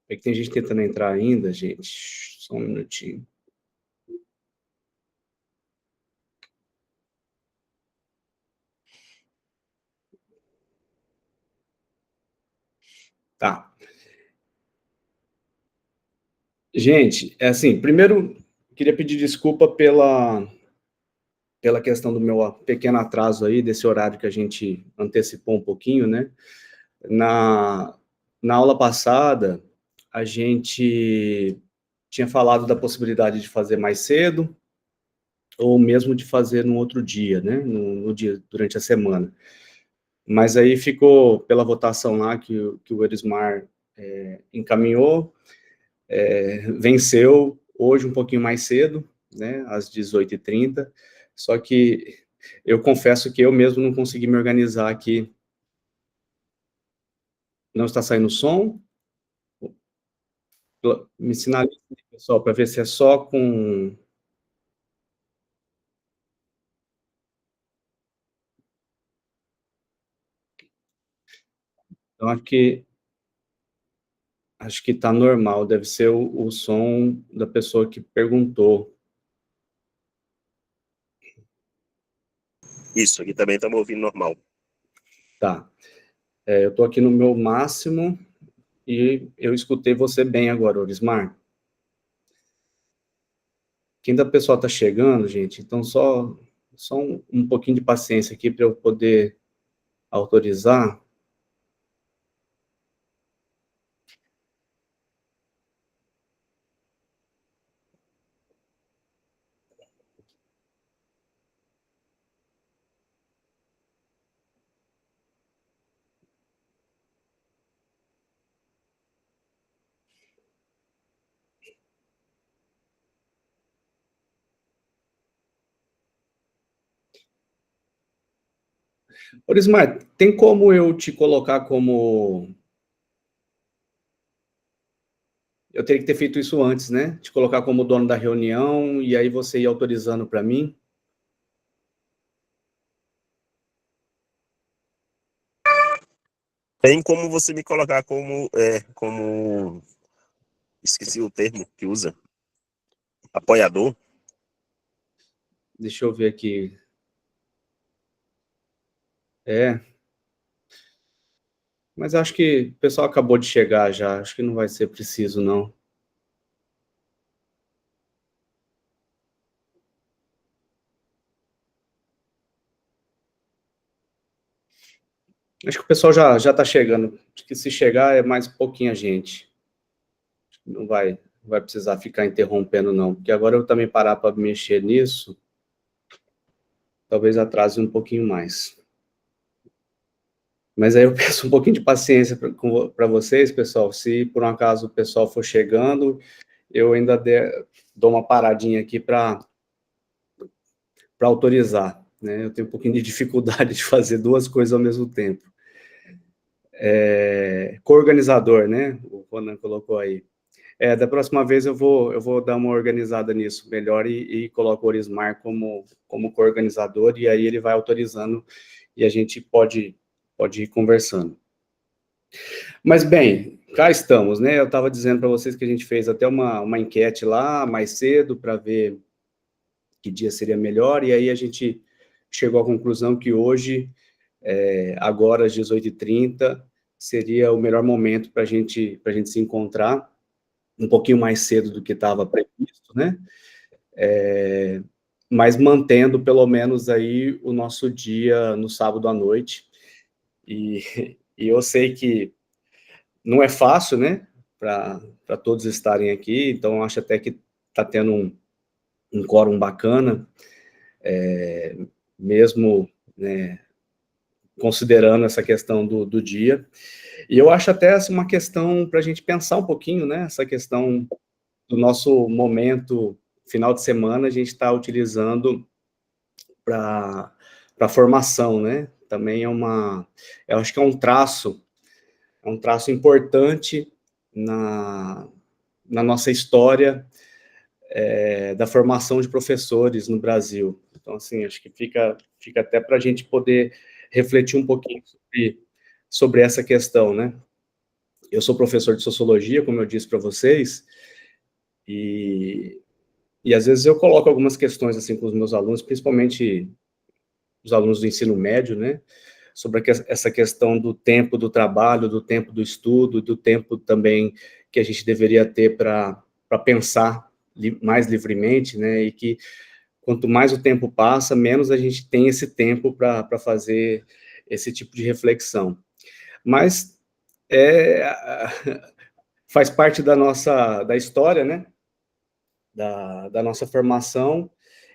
É que tem gente tentando entrar ainda, gente. Só um minutinho. Tá. Gente, é assim, primeiro, queria pedir desculpa pela questão do meu pequeno atraso aí, desse horário que a gente antecipou um pouquinho, né? Na, na aula passada, a gente tinha falado da possibilidade de fazer mais cedo, ou mesmo de fazer no outro dia, né? No dia, durante a semana. Mas aí ficou, pela votação lá que o Erismar encaminhou, venceu hoje um pouquinho mais cedo, né, às 18h30, só que eu confesso que eu mesmo não consegui me organizar aqui. Não está saindo som? Me sinaliza, pessoal, para ver se é só com... Então, acho que está normal, deve ser o som da pessoa que perguntou. Isso, aqui também estamos ouvindo normal. Tá. Eu estou aqui no meu máximo e eu escutei você bem agora, Orismar. Que ainda o pessoal está chegando, gente, então só um pouquinho de paciência aqui para eu poder autorizar. Orismar, tem como eu te colocar como... Eu teria que ter feito isso antes, né? Te colocar como dono da reunião e aí você ir autorizando para mim. Tem como você me colocar como... Esqueci o termo que usa. Apoiador? Deixa eu ver aqui. Mas acho que o pessoal acabou de chegar já, acho que não vai ser preciso, não. Acho que o pessoal já está chegando. Acho que se chegar é mais pouquinha gente. Não vai precisar ficar interrompendo, não. Porque agora eu também parar para mexer nisso, talvez atrase um pouquinho mais. Mas aí eu peço um pouquinho de paciência para vocês, pessoal. Se por um acaso o pessoal for chegando, eu ainda dou uma paradinha aqui para autorizar, né? Eu tenho um pouquinho de dificuldade de fazer duas coisas ao mesmo tempo. Co-organizador, né? O Ronan colocou aí. Da próxima vez eu vou dar uma organizada nisso melhor e coloco o Orismar como co-organizador, e aí ele vai autorizando e a gente pode ir conversando. Mas, bem, cá estamos, né? Eu estava dizendo para vocês que a gente fez até uma enquete lá mais cedo para ver que dia seria melhor, e aí a gente chegou à conclusão que hoje, agora às 18h30, seria o melhor momento para a gente se encontrar, um pouquinho mais cedo do que estava previsto, né? Mas mantendo pelo menos aí o nosso dia no sábado à noite. E eu sei que não é fácil, né? Para todos estarem aqui, então acho até que está tendo um quórum bacana, mesmo, né, considerando essa questão do dia. E eu acho até assim, uma questão para a gente pensar um pouquinho, né? Essa questão do nosso momento final de semana, a gente está utilizando para formação, né? Também eu acho que é um traço importante na nossa história da formação de professores no Brasil. Então, assim, acho que fica até para a gente poder refletir um pouquinho sobre essa questão, né? Eu sou professor de sociologia, como eu disse para vocês, e às vezes eu coloco algumas questões assim com os meus alunos, principalmente os alunos do ensino médio, né, sobre essa questão do tempo do trabalho, do tempo do estudo, do tempo também que a gente deveria ter para pensar mais livremente, né, e que quanto mais o tempo passa, menos a gente tem esse tempo para fazer esse tipo de reflexão. Mas faz parte da história, né, da nossa formação,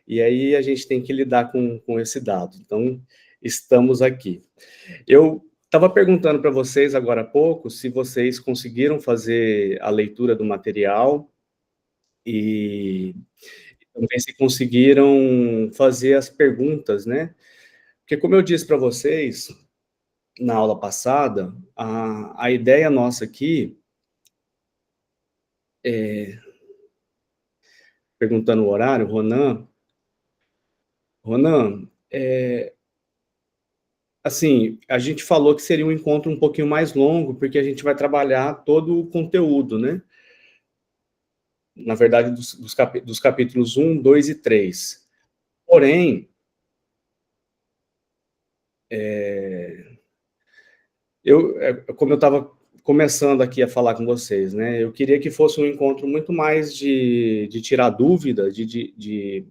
e aí a gente tem que lidar com esse dado. Então, estamos aqui. Eu estava perguntando para vocês agora há pouco se vocês conseguiram fazer a leitura do material e também se conseguiram fazer as perguntas, né? Porque, como eu disse para vocês na aula passada, a ideia nossa aqui, perguntando o horário, Ronan, assim, a gente falou que seria um encontro um pouquinho mais longo, porque a gente vai trabalhar todo o conteúdo, né? Na verdade, dos capítulos 1, 2 e 3. Porém, como eu estava começando aqui a falar com vocês, né? Eu queria que fosse um encontro muito mais de tirar dúvida, de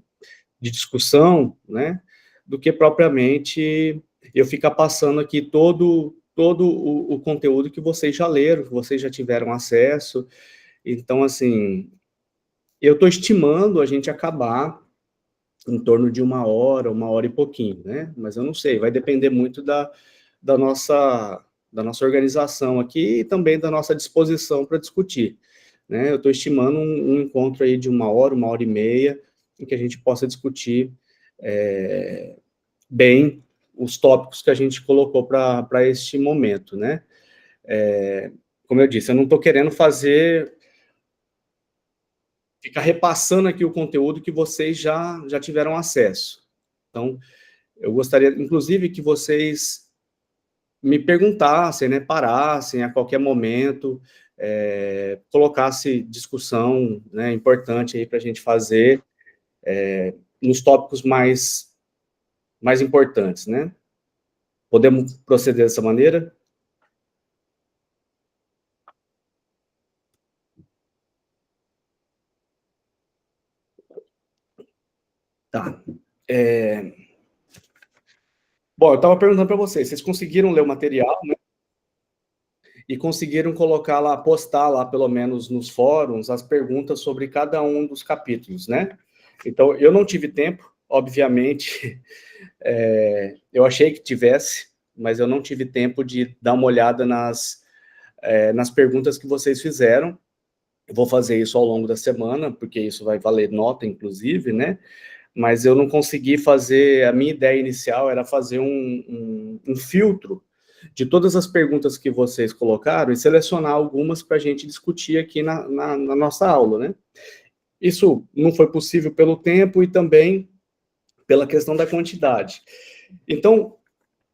discussão, né? Do que propriamente eu ficar passando aqui todo o conteúdo que vocês já leram, que vocês já tiveram acesso. Então, assim, eu estou estimando a gente acabar em torno de uma hora e pouquinho, né? Mas eu não sei, vai depender muito da nossa organização aqui e também da nossa disposição para discutir, né? Eu estou estimando um encontro aí de uma hora e meia, em que a gente possa discutir bem os tópicos que a gente colocou para este momento, né? Como eu disse, eu não estou querendo ficar repassando aqui o conteúdo que vocês já tiveram acesso. Então, eu gostaria, inclusive, que vocês me perguntassem, né, parassem a qualquer momento, colocasse discussão, né, importante aí para a gente fazer nos tópicos mais importantes, né? Podemos proceder dessa maneira? Tá. Bom, eu estava perguntando para vocês conseguiram ler o material, né? E conseguiram colocar lá, postar lá, pelo menos nos fóruns, as perguntas sobre cada um dos capítulos, né? Então, eu não tive tempo, obviamente, eu achei que tivesse, mas eu não tive tempo de dar uma olhada nas perguntas que vocês fizeram. Eu vou fazer isso ao longo da semana, porque isso vai valer nota, inclusive, né? Mas eu não consegui fazer, a minha ideia inicial era fazer um filtro de todas as perguntas que vocês colocaram e selecionar algumas para a gente discutir aqui na nossa aula, né? Isso não foi possível pelo tempo e também pela questão da quantidade. Então,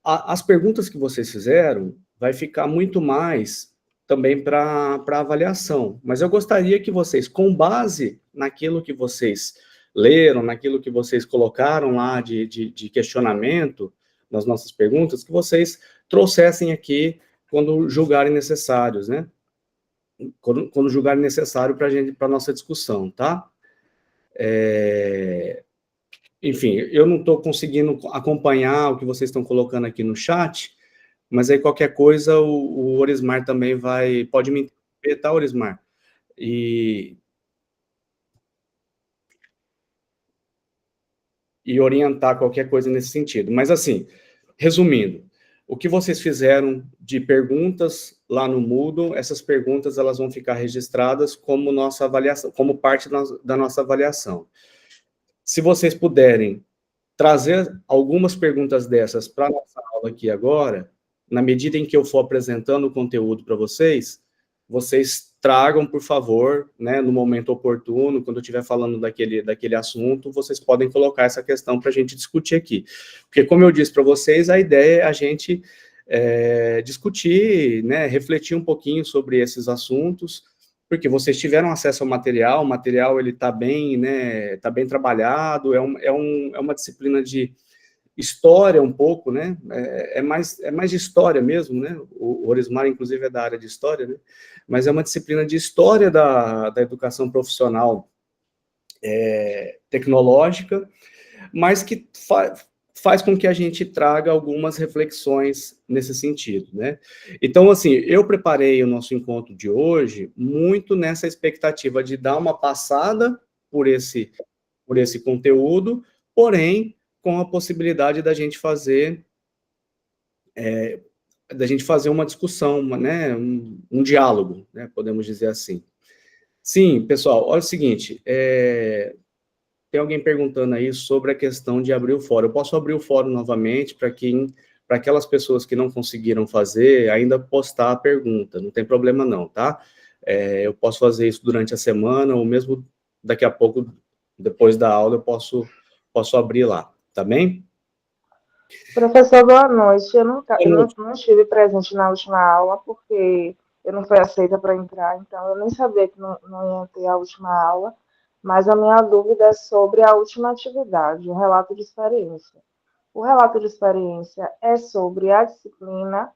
as perguntas que vocês fizeram vai ficar muito mais também para avaliação, mas eu gostaria que vocês, com base naquilo que vocês leram, naquilo que vocês colocaram lá de questionamento nas nossas perguntas, que vocês trouxessem aqui quando julgarem necessários, né? Quando julgarem necessário para a nossa discussão, tá? Enfim, eu não estou conseguindo acompanhar o que vocês estão colocando aqui no chat, mas aí qualquer coisa o Orismar também pode me interromper, tá, Orismar? E orientar qualquer coisa nesse sentido. Mas, assim, resumindo, o que vocês fizeram de perguntas lá no Moodle, essas perguntas elas vão ficar registradas como nossa avaliação, como parte da nossa avaliação. Se vocês puderem trazer algumas perguntas dessas para a nossa aula aqui agora, na medida em que eu for apresentando o conteúdo para vocês tragam, por favor, né, no momento oportuno, quando eu estiver falando daquele assunto, vocês podem colocar essa questão para a gente discutir aqui. Porque, como eu disse para vocês, a ideia é a gente discutir, né, refletir um pouquinho sobre esses assuntos, porque vocês tiveram acesso ao material, o material ele está bem, né, tá bem trabalhado, é uma disciplina de história um pouco, né, é mais de história mesmo, né, o Orismar, inclusive, é da área de história, né, mas é uma disciplina de história da educação profissional tecnológica, mas que faz com que a gente traga algumas reflexões nesse sentido, né? Então, assim, eu preparei o nosso encontro de hoje muito nessa expectativa de dar uma passada por esse conteúdo, porém, com a possibilidade da gente fazer uma discussão, né, um diálogo, né, podemos dizer assim. Sim, pessoal, olha o seguinte, tem alguém perguntando aí sobre a questão de abrir o fórum. Eu posso abrir o fórum novamente para aquelas pessoas que não conseguiram fazer, ainda postar a pergunta, não tem problema não, tá? Eu posso fazer isso durante a semana, ou mesmo daqui a pouco, depois da aula, eu posso abrir lá, tá bem? Professor, boa noite. Eu não estive presente na última aula porque eu não fui aceita para entrar, então eu nem sabia que não ia ter a última aula, mas a minha dúvida é sobre a última atividade, o relato de experiência. O relato de experiência é sobre a disciplina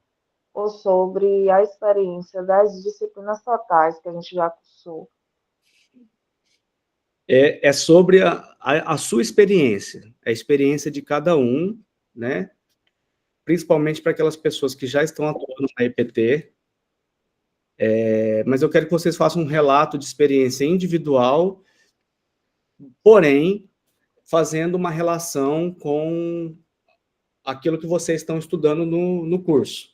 ou sobre a experiência das disciplinas totais que a gente já cursou? É sobre a sua experiência, a experiência de cada um, né? Principalmente para aquelas pessoas que já estão atuando na EPT, mas eu quero que vocês façam um relato de experiência individual, porém, fazendo uma relação com aquilo que vocês estão estudando no curso,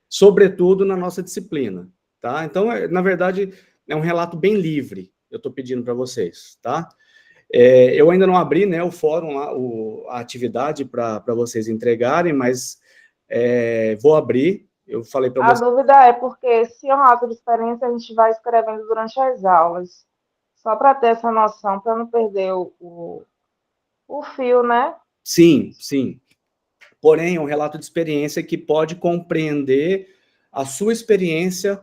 sobretudo na nossa disciplina, tá? Então, na verdade, é um relato bem livre, eu estou pedindo para vocês, tá? Eu ainda não abri, né, o fórum, a atividade para vocês entregarem, mas vou abrir. Eu falei para vocês. A dúvida é porque se é um relato de experiência, a gente vai escrevendo durante as aulas, só para ter essa noção, para não perder o fio, né? Sim, sim. Porém, é um relato de experiência que pode compreender a sua experiência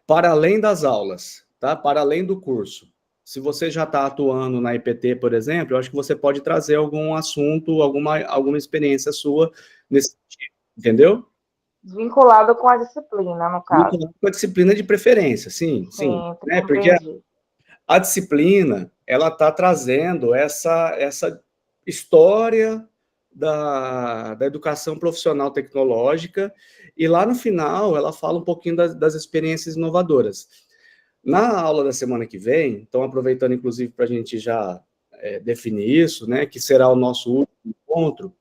para além das aulas, tá? Para além do curso. Se você já está atuando na EPT, por exemplo, eu acho que você pode trazer algum assunto, alguma experiência sua nesse sentido, entendeu? Vinculado com a disciplina, no caso. Vinculado com a disciplina de preferência, sim, sim. Sim, Né? Porque compreendi. a disciplina, ela está trazendo essa história da educação profissional tecnológica, e lá no final ela fala um pouquinho das experiências inovadoras. Na aula da semana que vem, então aproveitando inclusive para a gente já definir isso, né, que será o nosso último encontro,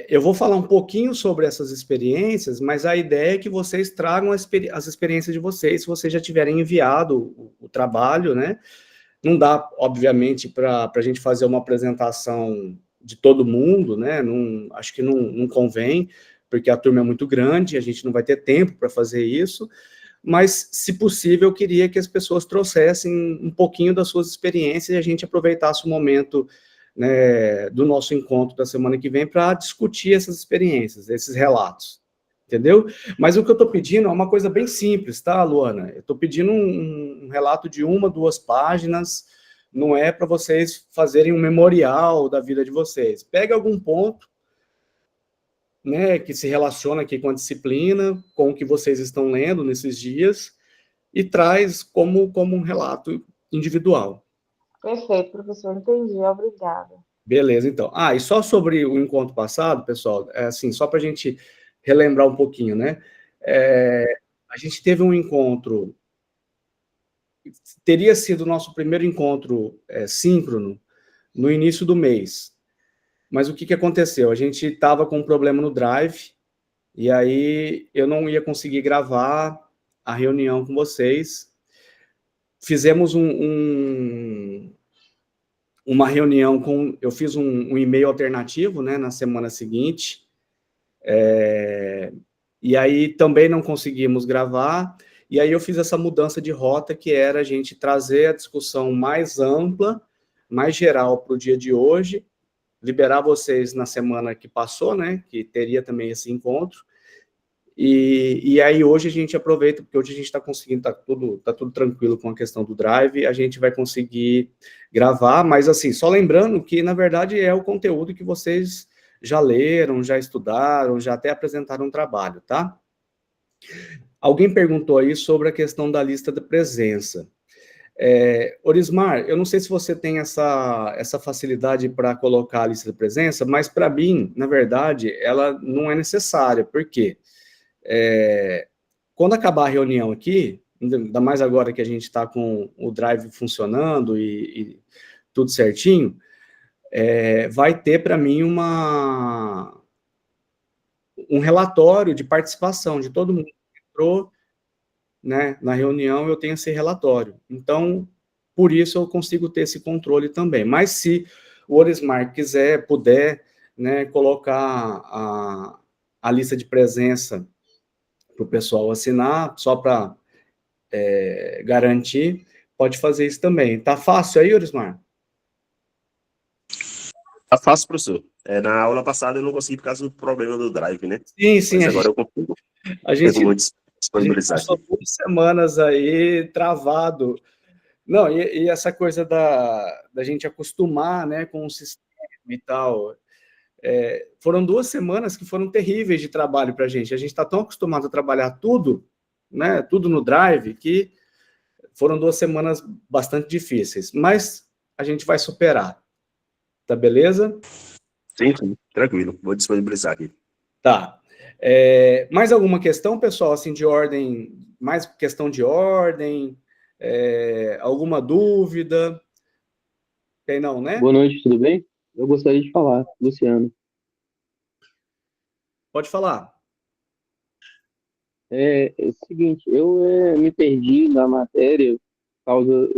eu vou falar um pouquinho sobre essas experiências, mas a ideia é que vocês tragam as experiências de vocês, se vocês já tiverem enviado o trabalho, né? Não dá, obviamente, para a gente fazer uma apresentação de todo mundo, né? Acho que não convém, porque a turma é muito grande, a gente não vai ter tempo para fazer isso, mas, se possível, eu queria que as pessoas trouxessem um pouquinho das suas experiências e a gente aproveitasse o momento, né, do nosso encontro da semana que vem para discutir essas experiências, esses relatos, entendeu? Mas o que eu estou pedindo é uma coisa bem simples, tá, Luana? Eu estou pedindo um relato de 1, 2 páginas, não é para vocês fazerem um memorial da vida de vocês. Pega algum ponto, né, que se relaciona aqui com a disciplina, com o que vocês estão lendo nesses dias, e traz como um relato individual. Perfeito, professor, entendi, obrigada. Beleza, então. E só sobre o encontro passado, pessoal, assim, só para a gente relembrar um pouquinho, né? A gente teve um encontro, teria sido o nosso primeiro encontro síncrono no início do mês, mas o que aconteceu? A gente estava com um problema no Drive, e aí eu não ia conseguir gravar a reunião com vocês. Fizemos uma reunião eu fiz um e-mail alternativo, né, na semana seguinte, e aí também não conseguimos gravar, e aí eu fiz essa mudança de rota, que era a gente trazer a discussão mais ampla, mais geral para o dia de hoje, liberar vocês na semana que passou, né, que teria também esse encontro, e aí hoje a gente aproveita, porque hoje a gente está conseguindo, tá tudo tranquilo com a questão do Drive, a gente vai conseguir gravar, mas assim, só lembrando que, na verdade, é o conteúdo que vocês já leram, já estudaram, já até apresentaram um trabalho, tá? Alguém perguntou aí sobre a questão da lista de presença. Orismar, eu não sei se você tem essa facilidade para colocar a lista de presença, mas para mim, na verdade, ela não é necessária. Por quê? Quando acabar a reunião aqui, ainda mais agora que a gente está com o Drive funcionando e tudo certinho, vai ter para mim um relatório de participação de todo mundo que entrou, né, na reunião, eu tenho esse relatório. Então, por isso eu consigo ter esse controle também. Mas se o Orismar puder, né, colocar a lista de presença para o pessoal assinar, só para garantir, pode fazer isso também. Tá fácil aí, Orismar? Tá fácil, professor. Na aula passada eu não consegui por causa do problema do Drive, né? Sim, Mas agora eu consigo. a Eu gente, vou a gente disponibilizar passou aqui. 2 semanas aí travado. Não, e essa coisa da gente acostumar, né, com o sistema e tal. Foram 2 semanas que foram terríveis de trabalho para a gente. A gente está tão acostumado a trabalhar tudo, né, tudo no Drive, que foram 2 semanas bastante difíceis. Mas a gente vai superar. Tá beleza? Sim, tranquilo. Vou disponibilizar aqui. Tá. Mais alguma questão, pessoal, assim, de ordem, mais questão de ordem, alguma dúvida? Tem não, né? Boa noite, tudo bem? Eu gostaria de falar, Luciano. Pode falar. É o seguinte, eu me perdi na matéria, por causa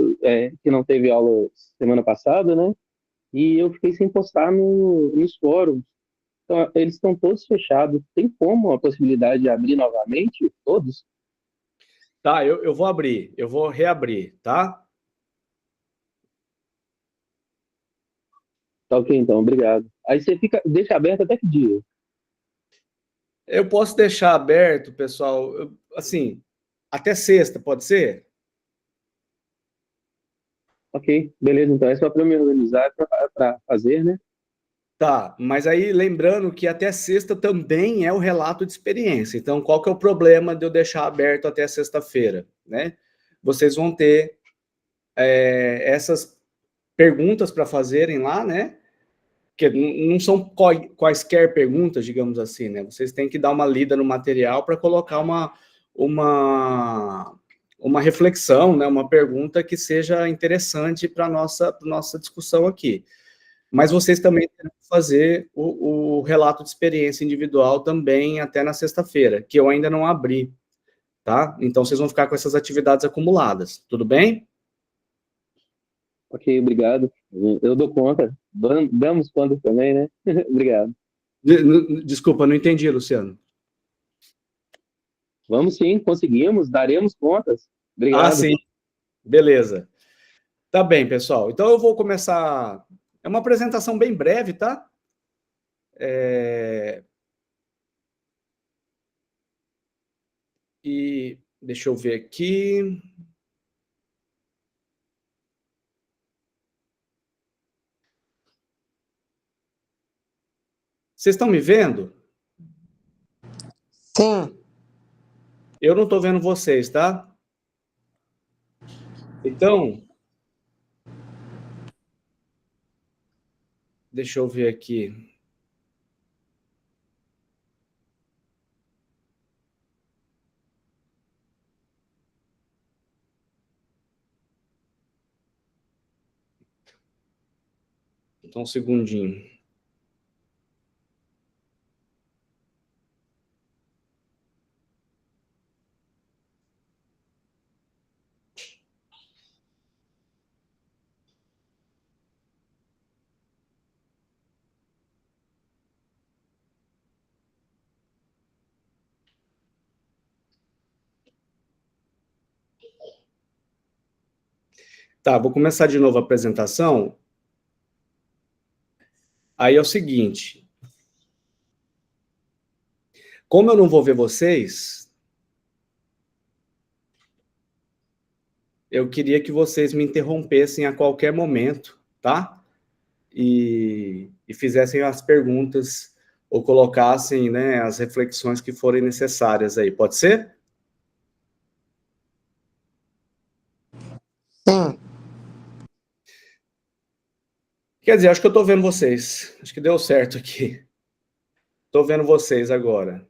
que não teve aula semana passada, né? E eu fiquei sem postar nos fóruns. Então, eles estão todos fechados. Tem como a possibilidade de abrir novamente? Todos? Tá, eu vou abrir, eu vou reabrir, tá? Tá ok, então, obrigado. Aí você deixa aberto até que dia? Eu posso deixar aberto, pessoal, assim, até sexta, pode ser? Ok, beleza, então é só para me organizar para fazer, né? Tá, mas aí lembrando que até sexta também é o relato de experiência. Então, qual que é o problema de eu deixar aberto até sexta-feira, né? Vocês vão ter essas perguntas para fazerem lá, né? Que não são quaisquer perguntas, digamos assim, né? Vocês têm que dar uma lida no material para colocar uma, uma reflexão, né? Uma pergunta que seja interessante para a nossa discussão aqui. Mas vocês também têm que fazer o relato de experiência individual também até na sexta-feira, que eu ainda não abri, tá? Então vocês vão ficar com essas atividades acumuladas, tudo bem? Ok, obrigado. Eu dou conta. Damos conta também, né? Obrigado. Desculpa, não entendi, Luciano. Vamos sim, conseguimos, daremos contas. Ah, Obrigado. sim, beleza. Tá bem, pessoal. Então eu vou começar. É uma apresentação bem breve, tá? E deixa eu ver aqui. Vocês estão me vendo? Sim. Eu não estou vendo vocês, tá? Então, deixa eu ver aqui. Então, um segundinho. Tá, vou começar de novo a apresentação. Aí é o seguinte, como eu não vou ver vocês, eu queria que vocês me interrompessem a qualquer momento, tá? E fizessem as perguntas ou colocassem, né, as reflexões que forem necessárias aí. Pode ser? Sim. Quer dizer, acho que eu estou vendo vocês. Acho que deu certo aqui. Estou vendo vocês agora.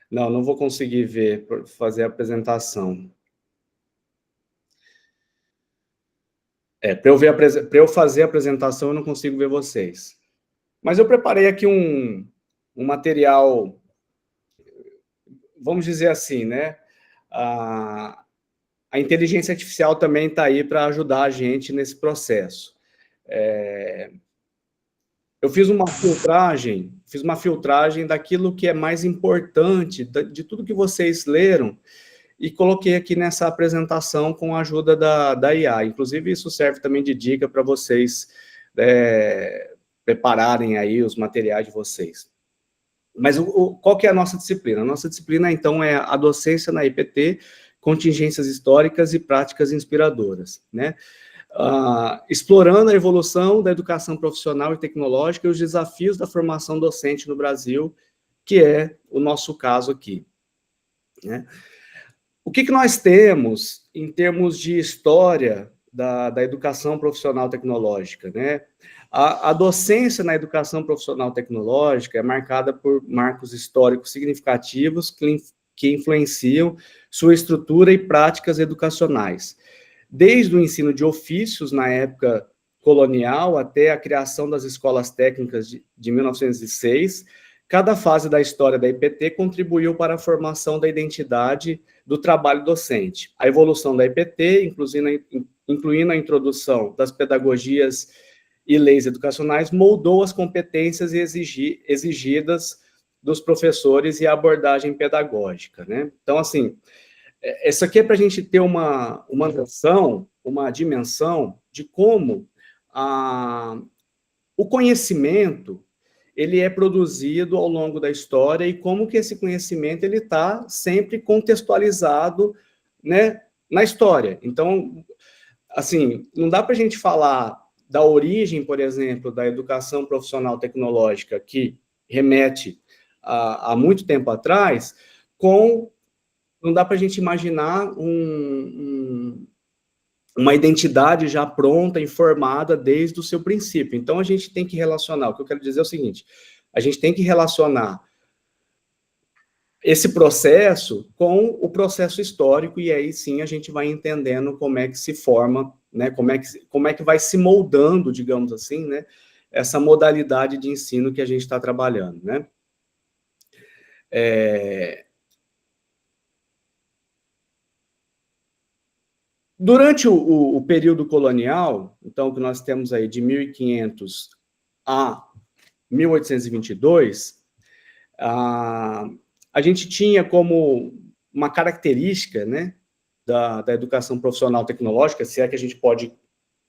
Não vou conseguir ver, fazer a apresentação. Para eu fazer a apresentação, eu não consigo ver vocês. Mas eu preparei aqui um material, vamos dizer assim, né? A inteligência artificial também está aí para ajudar a gente nesse processo. Eu fiz uma filtragem daquilo que é mais importante, de tudo que vocês leram, e coloquei aqui nessa apresentação com a ajuda da IA. Inclusive, isso serve também de dica para vocês prepararem aí os materiais de vocês. Mas qual que é a nossa disciplina? A nossa disciplina, então, é a docência na IPT, contingências históricas e práticas inspiradoras, né? Explorando a evolução da educação profissional e tecnológica e os desafios da formação docente no Brasil, que é o nosso caso aqui, né? O que nós temos em termos de história da educação profissional tecnológica, né? A docência na educação profissional tecnológica é marcada por marcos históricos significativos que influenciam sua estrutura e práticas educacionais. Desde o ensino de ofícios, na época colonial, até a criação das escolas técnicas de 1906, cada fase da história da IPT contribuiu para a formação da identidade do trabalho docente. A evolução da IPT, incluindo a introdução das pedagogias e leis educacionais, moldou as competências exigidas dos professores e a abordagem pedagógica, né? Então, assim, isso aqui é para a gente ter uma noção, uma dimensão de como o conhecimento ele é produzido ao longo da história e como que esse conhecimento ele está sempre contextualizado, né, na história. Então, assim, não dá para a gente falar da origem, por exemplo, da educação profissional tecnológica, que remete a muito tempo atrás, não dá para a gente imaginar uma identidade já pronta, informada desde o seu princípio. Então, a gente tem que relacionar, o que eu quero dizer é o seguinte, a gente tem que relacionar esse processo com o processo histórico, e aí sim a gente vai entendendo como é que se forma, né, como é que vai se moldando, digamos assim, né, essa modalidade de ensino que a gente está trabalhando, né. Durante o período colonial, então, que nós temos aí de 1500 a 1822, a gente tinha como uma característica, né, da educação profissional tecnológica, se é que a gente pode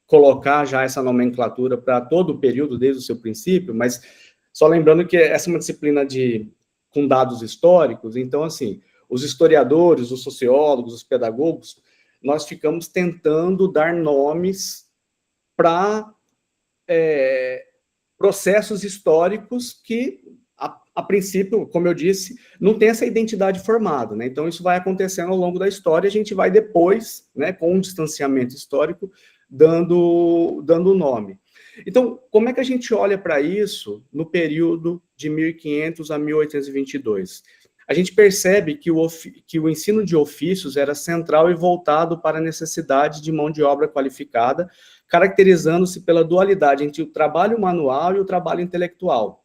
colocar já essa nomenclatura para todo o período, desde o seu princípio, mas só lembrando que essa é uma disciplina com dados históricos, então, assim, os historiadores, os sociólogos, os pedagogos, nós ficamos tentando dar nomes para processos históricos que, a princípio, como eu disse, não tem essa identidade formada, né? Então, isso vai acontecendo ao longo da história, a gente vai depois, né, com um distanciamento histórico, dando nome. Então, como é que a gente olha para isso no período de 1500 a 1822? A gente percebe que o ensino de ofícios era central e voltado para a necessidade de mão de obra qualificada, caracterizando-se pela dualidade entre o trabalho manual e o trabalho intelectual,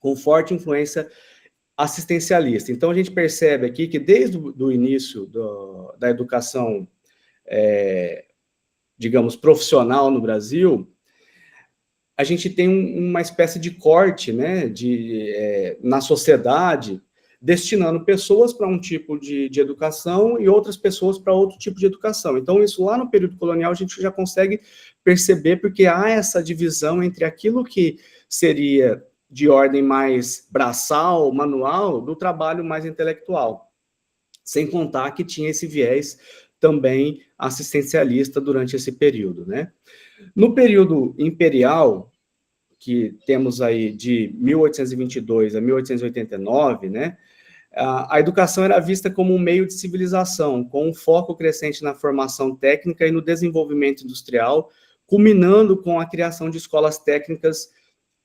com forte influência assistencialista. Então, a gente percebe aqui que desde o início da educação, digamos, profissional no Brasil, a gente tem uma espécie de corte, né, na sociedade, destinando pessoas para um tipo de educação e outras pessoas para outro tipo de educação. Então, isso lá no período colonial a gente já consegue perceber, porque há essa divisão entre aquilo que seria de ordem mais braçal, manual, do trabalho mais intelectual. Sem contar que tinha esse viés também assistencialista durante esse período, né? No período imperial, que temos aí de 1822 a 1889, né, a educação era vista como um meio de civilização, com um foco crescente na formação técnica e no desenvolvimento industrial, culminando com a criação de escolas técnicas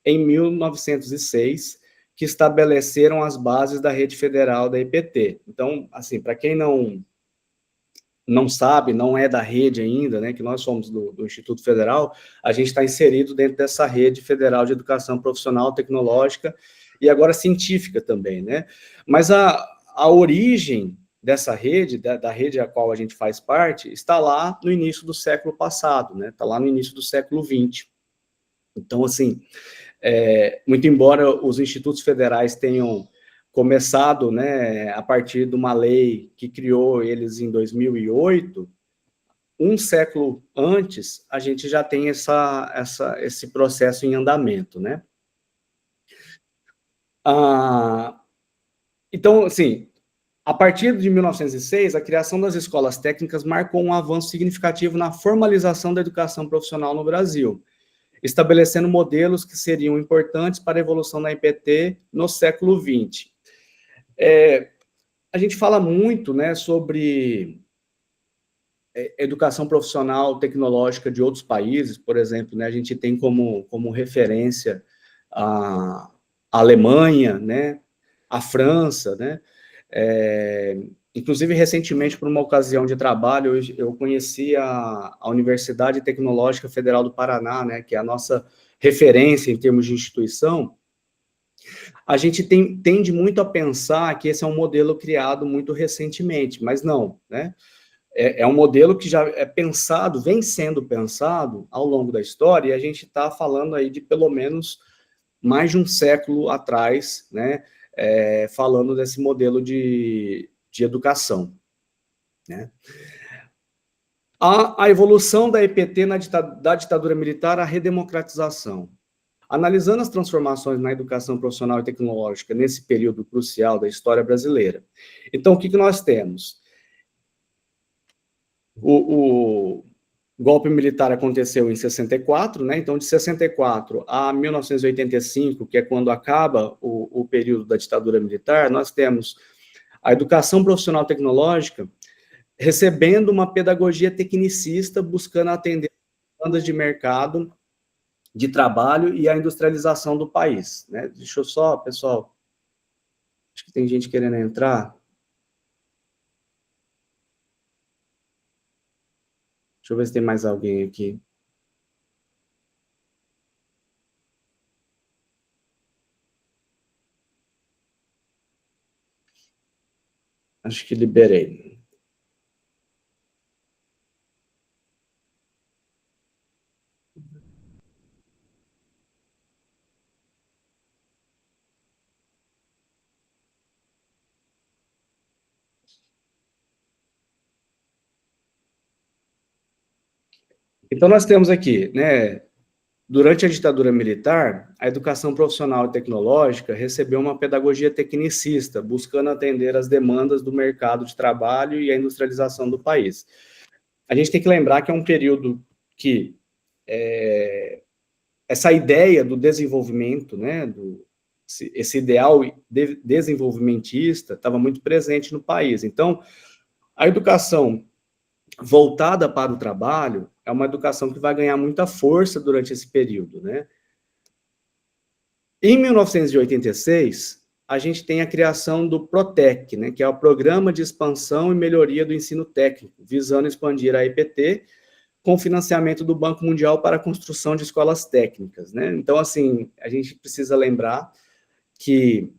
em 1906, que estabeleceram as bases da rede federal da EPT. Então, assim, para quem não sabe, não é da rede ainda, né, que nós somos do Instituto Federal, a gente está inserido dentro dessa rede federal de educação profissional, tecnológica e agora científica também, né? Mas a origem dessa rede, da rede a qual a gente faz parte, está lá no início do século passado, né? Está lá no início do século XX. Então, assim, muito embora os institutos federais tenham começado, né, a partir de uma lei que criou eles em 2008, um século antes, a gente já tem esse processo em andamento, né? Então, assim, a partir de 1906, a criação das escolas técnicas marcou um avanço significativo na formalização da educação profissional no Brasil, estabelecendo modelos que seriam importantes para a evolução da EPT no século XX. A gente fala muito, né, sobre educação profissional tecnológica de outros países, por exemplo, né, a gente tem como referência a Alemanha, né, a França, né, inclusive recentemente, por uma ocasião de trabalho, eu conheci a Universidade Tecnológica Federal do Paraná, né, que é a nossa referência em termos de instituição. A gente tende muito a pensar que esse é um modelo criado muito recentemente, mas não, né? É um modelo que já é pensado, vem sendo pensado ao longo da história, e a gente está falando aí de pelo menos mais de um século atrás, né? Falando desse modelo de educação, né? A evolução da EPT da ditadura militar, a redemocratização. Analisando as transformações na educação profissional e tecnológica nesse período crucial da história brasileira. Então, o que nós temos? O golpe militar aconteceu em 64, né? Então, de 64 a 1985, que é quando acaba o período da ditadura militar, nós temos a educação profissional tecnológica recebendo uma pedagogia tecnicista, buscando atender demandas de mercado, de trabalho e a industrialização do país, né? Deixa eu só, pessoal, acho que tem gente querendo entrar. Deixa eu ver se tem mais alguém aqui. Acho que liberei. Então, nós temos aqui, né, durante a ditadura militar, a educação profissional e tecnológica recebeu uma pedagogia tecnicista, buscando atender às demandas do mercado de trabalho e a industrialização do país. A gente tem que lembrar que é um período que essa ideia do desenvolvimento, né, esse ideal desenvolvimentista estava muito presente no país. Então, a educação voltada para o trabalho é uma educação que vai ganhar muita força durante esse período, né? Em 1986, a gente tem a criação do PROTEC, né, que é o Programa de Expansão e Melhoria do Ensino Técnico, visando expandir a EPT com financiamento do Banco Mundial para a construção de escolas técnicas, né? Então, assim, a gente precisa lembrar que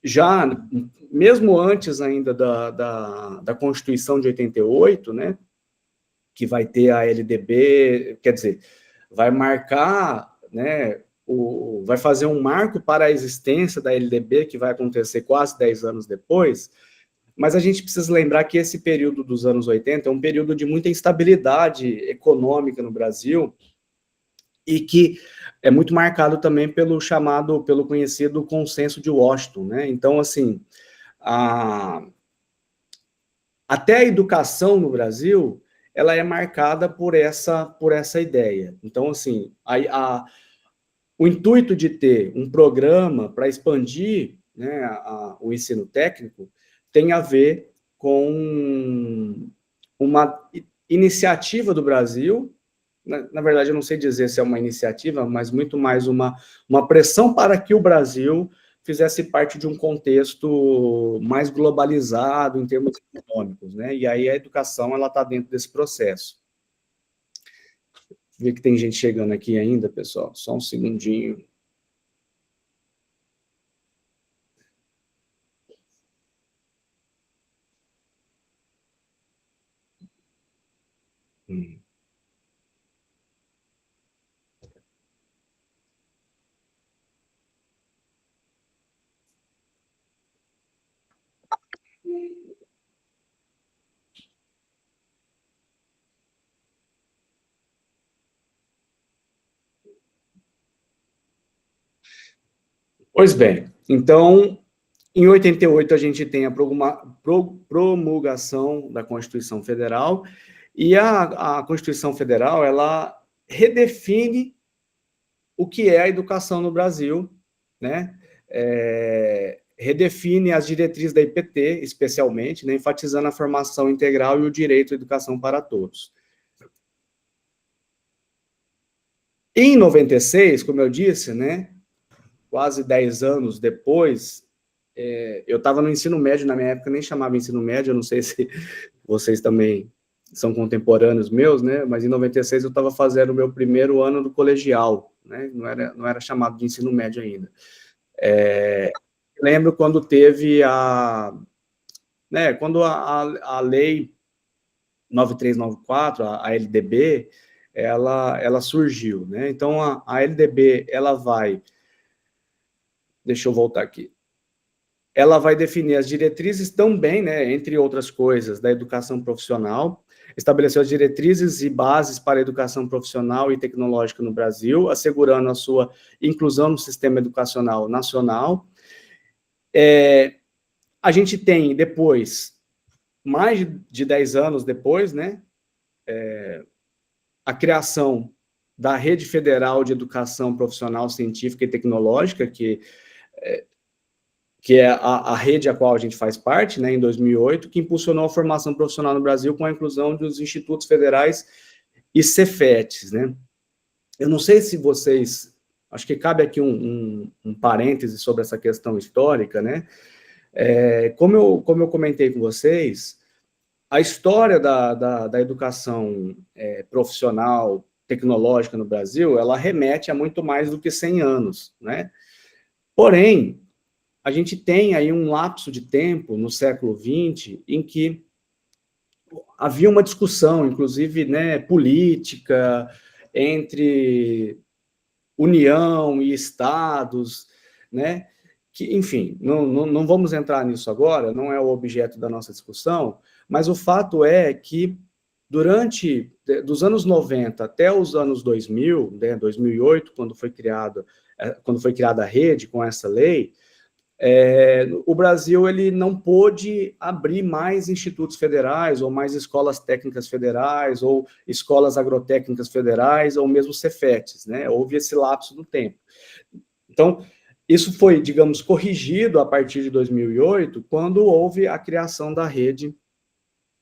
já, mesmo antes ainda da Constituição de 88, né, que vai ter a LDB, quer dizer, vai marcar, né, vai fazer um marco para a existência da LDB, que vai acontecer quase 10 anos depois, mas a gente precisa lembrar que esse período dos anos 80 é um período de muita instabilidade econômica no Brasil, e que é muito marcado também pelo conhecido consenso de Washington, né? Então, assim, até a educação no Brasil, ela é marcada por essa ideia. Então, assim, o intuito de ter um programa para expandir, né, o ensino técnico tem a ver com uma iniciativa do Brasil. Na verdade, eu não sei dizer se é uma iniciativa, mas muito mais uma pressão para que o Brasil fizesse parte de um contexto mais globalizado em termos econômicos, né? E aí a educação, ela está dentro desse processo. Ver que tem gente chegando aqui ainda, pessoal. Só um segundinho. Pois bem, então, em 88 a gente tem a promulgação da Constituição Federal, e a Constituição Federal, ela redefine o que é a educação no Brasil, né? Redefine as diretrizes da IPT, especialmente, né, enfatizando a formação integral e o direito à educação para todos. Em 96, como eu disse, né, quase 10 anos depois, eu estava no ensino médio, na minha época nem chamava ensino médio, eu não sei se vocês também são contemporâneos meus, né, mas em 96 eu estava fazendo o meu primeiro ano do colegial, né, não era chamado de ensino médio ainda. Lembro quando teve quando a lei 9394, a LDB, ela surgiu, né, então a LDB, ela vai, deixa eu voltar aqui, ela vai definir as diretrizes também, né, entre outras coisas, da educação profissional, estabeleceu as diretrizes e bases para a educação profissional e tecnológica no Brasil, assegurando a sua inclusão no sistema educacional nacional. A gente tem, depois, mais de 10 anos depois, né, a criação da Rede Federal de Educação Profissional, Científica e Tecnológica, que é a rede a qual a gente faz parte, né, em 2008, que impulsionou a formação profissional no Brasil com a inclusão dos institutos federais e Cefetes, né. Eu não sei se vocês, acho que cabe aqui um parêntese sobre essa questão histórica, né. Como eu comentei com vocês, a história da educação profissional, tecnológica no Brasil, ela remete a muito mais do que 100 anos, né. Porém, a gente tem aí um lapso de tempo, no século XX, em que havia uma discussão, inclusive, né, política, entre União e Estados, né, que, enfim, não vamos entrar nisso agora, não é o objeto da nossa discussão, mas o fato é que, dos anos 90 até os anos 2000, né, 2008, quando foi criada a rede com essa lei, o Brasil, ele não pôde abrir mais institutos federais, ou mais escolas técnicas federais, ou escolas agrotécnicas federais, ou mesmo Cefetes, né? Houve esse lapso no tempo. Então, isso foi, digamos, corrigido a partir de 2008, quando houve a criação da rede,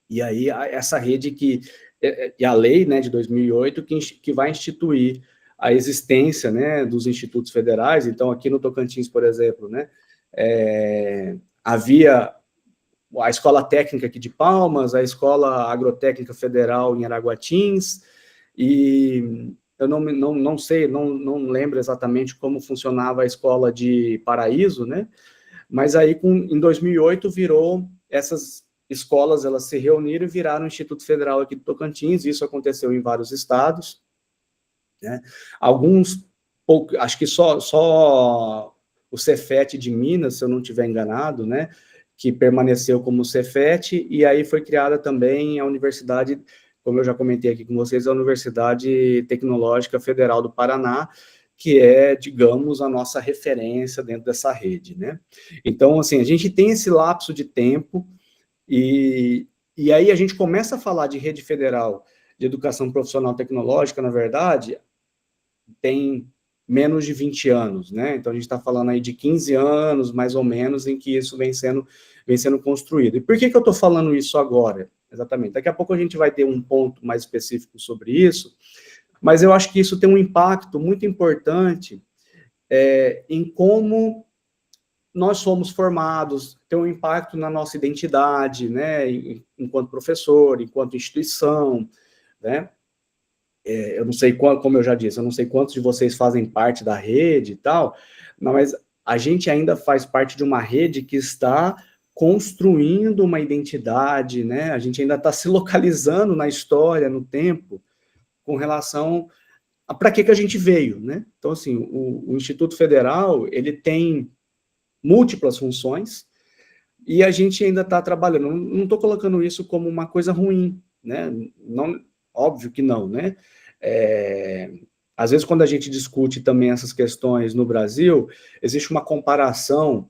e aí essa rede e a lei, né, de 2008, que vai instituir a existência, né, dos institutos federais. Então, aqui no Tocantins, por exemplo, né, havia a Escola Técnica aqui de Palmas, a Escola Agrotécnica Federal em Araguatins, e eu não sei, não lembro exatamente como funcionava a Escola de Paraíso, né, mas aí em 2008 virou, essas escolas, elas se reuniram e viraram o Instituto Federal aqui do Tocantins. Isso aconteceu em vários estados, né, alguns acho que só o Cefet de Minas, se eu não estiver enganado, né, que permaneceu como Cefet, e aí foi criada também a universidade, como eu já comentei aqui com vocês, a Universidade Tecnológica Federal do Paraná, que é, digamos, a nossa referência dentro dessa rede, né? Então, assim, a gente tem esse lapso de tempo, e aí a gente começa a falar de rede federal de educação profissional tecnológica, na verdade, tem menos de 20 anos, né? Então, a gente está falando aí de 15 anos, mais ou menos, em que isso vem sendo construído. E por que eu estou falando isso agora? Exatamente. Daqui a pouco a gente vai ter um ponto mais específico sobre isso, mas eu acho que isso tem um impacto muito importante em como nós somos formados, tem um impacto na nossa identidade, né? Enquanto professor, enquanto instituição, né? Eu não sei como eu já disse, eu não sei quantos de vocês fazem parte da rede e tal, mas a gente ainda faz parte de uma rede que está construindo uma identidade, né? A gente ainda está se localizando na história, no tempo, com relação a para que a gente veio, né? Então, assim, o Instituto Federal, ele tem múltiplas funções e a gente ainda está trabalhando. Não estou colocando isso como uma coisa ruim, né? Não, óbvio que não, né? Às vezes, quando a gente discute também essas questões no Brasil, existe uma comparação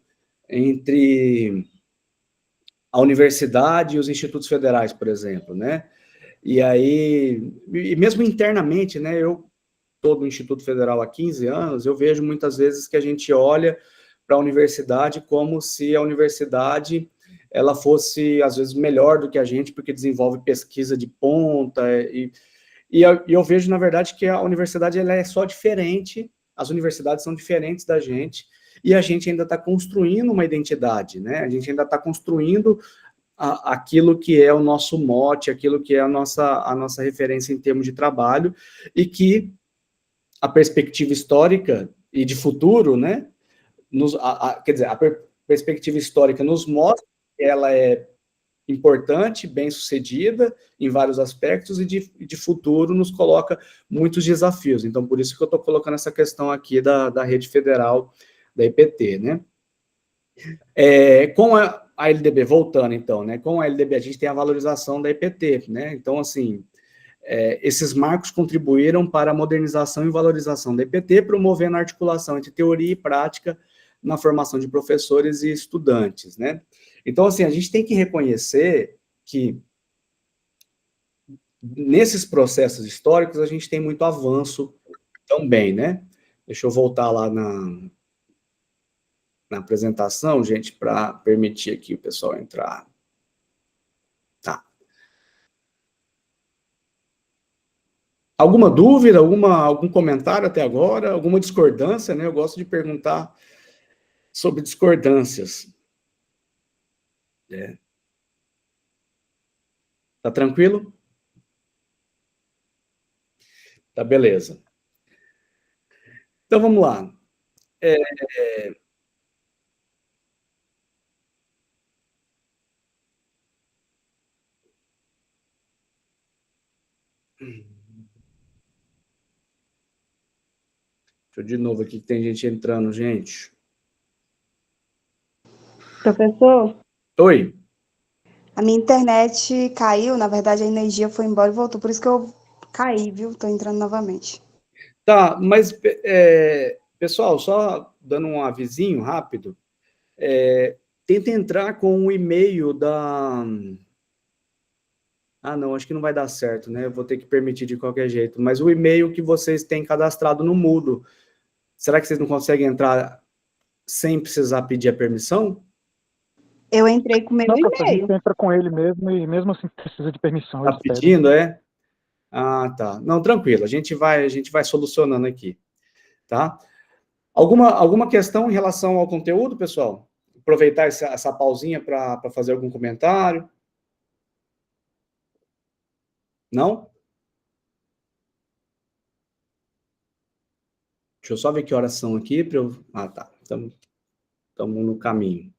entre a universidade e os institutos federais, por exemplo, né? E aí, e mesmo internamente, né? Eu estou no Instituto Federal há 15 anos, eu vejo muitas vezes que a gente olha para a universidade como se a universidade ela fosse, às vezes, melhor do que a gente, porque desenvolve pesquisa de ponta, e eu vejo, na verdade, que a universidade ela é só diferente, as universidades são diferentes da gente, e a gente ainda está construindo uma identidade, né? A gente ainda está construindo aquilo que é o nosso mote, aquilo que é a nossa referência em termos de trabalho, e que a perspectiva histórica e de futuro, né? Quer dizer, a perspectiva histórica nos mostra que ela é importante, bem-sucedida em vários aspectos, e de futuro nos coloca muitos desafios. Então, por isso que eu estou colocando essa questão aqui da rede federal da EPT, né? Com a LDB, voltando então, né? Com a LDB, a gente tem a valorização da EPT, né? Então, assim, esses marcos contribuíram para a modernização e valorização da EPT, promovendo a articulação entre teoria e prática na formação de professores e estudantes, né? Então, assim, a gente tem que reconhecer que nesses processos históricos a gente tem muito avanço também, né? Deixa eu voltar lá na apresentação, gente, para permitir aqui o pessoal entrar. Tá. Alguma dúvida, algum comentário até agora? Alguma discordância, né? Eu gosto de perguntar sobre discordâncias. Tá tranquilo? Tá, beleza. Então, vamos lá. Deixa eu de novo aqui, que tem gente entrando, gente. Professor, Oi. A minha internet caiu, na verdade a energia foi embora e voltou, por isso que eu caí, viu? Tô entrando novamente. Tá, mas, pessoal, só dando um avisinho rápido, tenta entrar com o e-mail da... Ah, não, acho que não vai dar certo, né? Eu vou ter que permitir de qualquer jeito, mas o e-mail que vocês têm cadastrado no Moodle, será que vocês não conseguem entrar sem precisar pedir a permissão? Eu entrei com o meu Não, professor, a e-mail. gente entra com ele mesmo e mesmo assim precisa de permissão. Tá Eles pedem. pedindo, é? Ah, tá. Não, tranquilo, a gente vai solucionando aqui, tá? Alguma questão em relação ao conteúdo, pessoal? Aproveitar essa pausinha para fazer algum comentário? Não? Deixa eu só ver que horas são aqui para eu... Ah, tá. Estamos no caminho.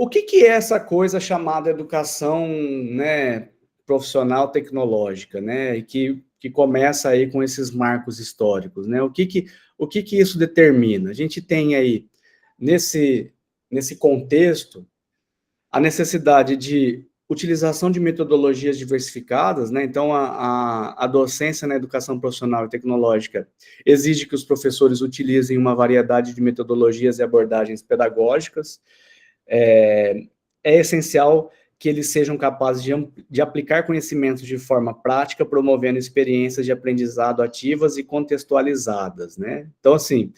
O que é essa coisa chamada educação, né, profissional tecnológica, né, e que começa aí com esses marcos históricos, né? O que isso determina? A gente tem aí, nesse contexto, a necessidade de utilização de metodologias diversificadas, né? Então, a docência na educação profissional e tecnológica exige que os professores utilizem uma variedade de metodologias e abordagens pedagógicas. É essencial que eles sejam capazes de aplicar conhecimentos de forma prática, promovendo experiências de aprendizado ativas e contextualizadas, né? Então, assim,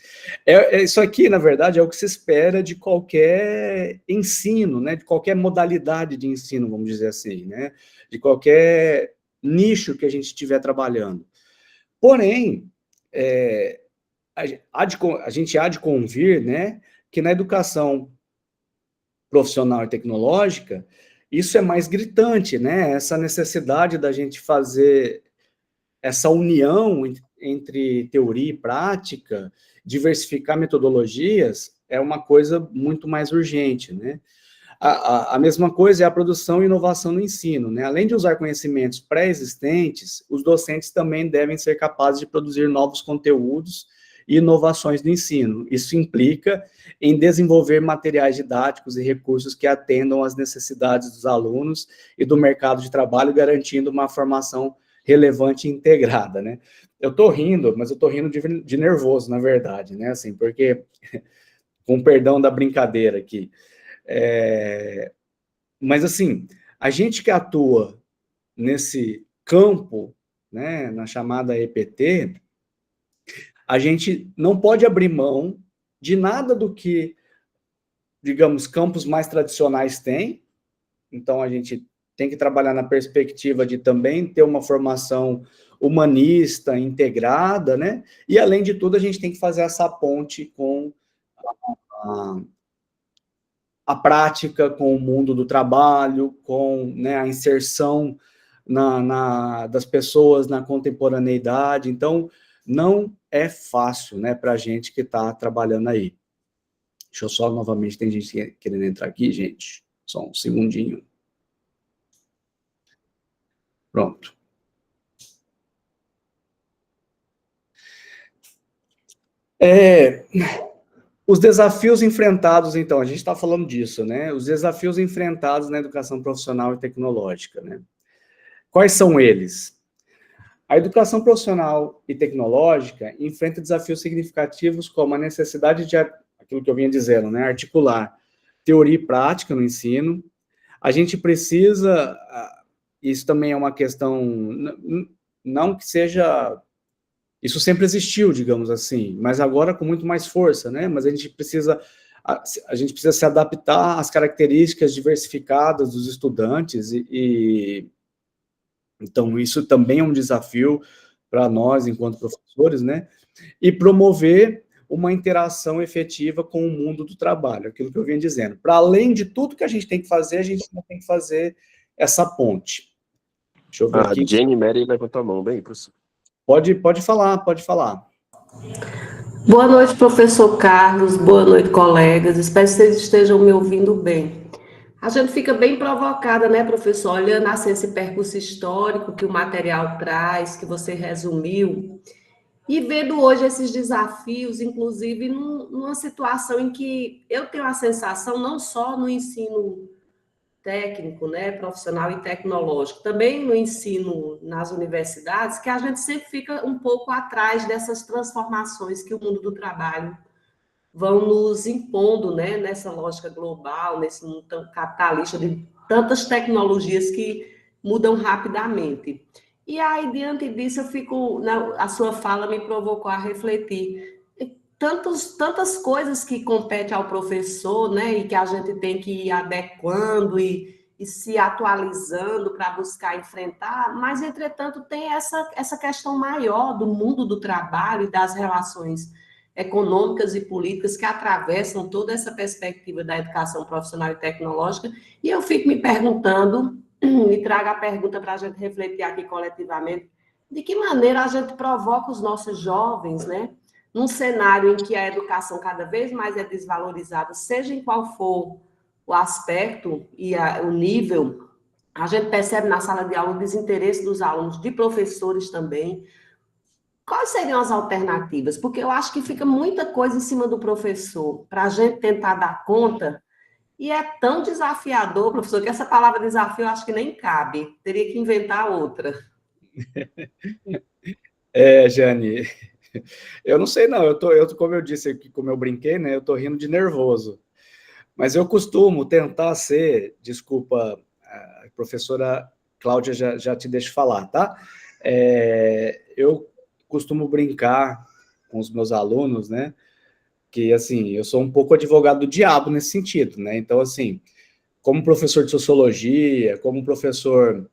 isso aqui, na verdade, é o que se espera de qualquer ensino, né? De qualquer modalidade de ensino, vamos dizer assim, né? De qualquer nicho que a gente estiver trabalhando. Porém, a gente há de convir, né, que na educação profissional e tecnológica, isso é mais gritante, né? Essa necessidade da gente fazer essa união entre teoria e prática, diversificar metodologias, é uma coisa muito mais urgente, né? A mesma coisa é a produção e inovação no ensino, né? Além de usar conhecimentos pré-existentes, os docentes também devem ser capazes de produzir novos conteúdos e inovações no ensino. Isso implica em desenvolver materiais didáticos e recursos que atendam às necessidades dos alunos e do mercado de trabalho, garantindo uma formação relevante e integrada, né? Eu tô rindo, mas eu tô rindo de nervoso, na verdade, né? Assim, porque, com perdão da brincadeira aqui, mas, assim, a gente que atua nesse campo, né, na chamada EPT, a gente não pode abrir mão de nada do que, digamos, campos mais tradicionais têm. Então, a gente tem que trabalhar na perspectiva de também ter uma formação humanista, integrada, né? E, além de tudo, a gente tem que fazer essa ponte com a prática, com o mundo do trabalho, com, né, a inserção das pessoas na contemporaneidade. Então, não é fácil, né, para a gente que está trabalhando aí. Deixa eu só, novamente, tem gente querendo entrar aqui, gente. Só um segundinho. Pronto. Os desafios enfrentados, então, a gente está falando disso, né? Os desafios enfrentados na educação profissional e tecnológica, né? Quais são eles? A educação profissional e tecnológica enfrenta desafios significativos como a necessidade de, aquilo que eu vinha dizendo, né, articular teoria e prática no ensino. A gente precisa, isso também é uma questão, não que seja, isso sempre existiu, digamos assim, mas agora com muito mais força, né, mas a gente precisa se adaptar às características diversificadas dos estudantes então, isso também é um desafio para nós, enquanto professores, né? E promover uma interação efetiva com o mundo do trabalho, aquilo que eu vinha dizendo. Para além de tudo que a gente tem que fazer, a gente tem que fazer essa ponte. Deixa eu ver aqui. A Jenny Mary levantou a mão, bem, professor. Pode falar, pode falar. Boa noite, professor Carlos. Boa noite, colegas. Espero que vocês estejam me ouvindo bem. A gente fica bem provocada, né, professor? Olhando assim esse percurso histórico que o material traz, que você resumiu, e vendo hoje esses desafios, inclusive numa situação em que eu tenho a sensação, não só no ensino técnico, né, profissional e tecnológico, também no ensino nas universidades, que a gente sempre fica um pouco atrás dessas transformações que o mundo do trabalho vão nos impondo, né, nessa lógica global, nesse mundo tão capitalista de tantas tecnologias que mudam rapidamente. E aí, diante disso, a sua fala me provocou a refletir. Tantas coisas que competem ao professor, né, e que a gente tem que ir adequando e se atualizando para buscar enfrentar, mas, entretanto, tem essa questão maior do mundo do trabalho e das relações econômicas e políticas que atravessam toda essa perspectiva da educação profissional e tecnológica, e eu fico me perguntando, e trago a pergunta para a gente refletir aqui coletivamente, de que maneira a gente provoca os nossos jovens, né, num cenário em que a educação cada vez mais é desvalorizada, seja em qual for o aspecto e o nível, a gente percebe na sala de aula o desinteresse dos alunos, de professores também. Quais seriam as alternativas? Porque eu acho que fica muita coisa em cima do professor para a gente tentar dar conta, e é tão desafiador, professor, que essa palavra desafio eu acho que nem cabe, teria que inventar outra. Jane, eu não sei não, como eu disse, como eu brinquei, né, eu tô rindo de nervoso, mas eu costumo tentar ser, desculpa, a professora Cláudia já te deixa falar, tá? Eu costumo brincar com os meus alunos, né, que, assim, eu sou um pouco advogado do diabo nesse sentido, né, então, assim, como professor de sociologia, como professor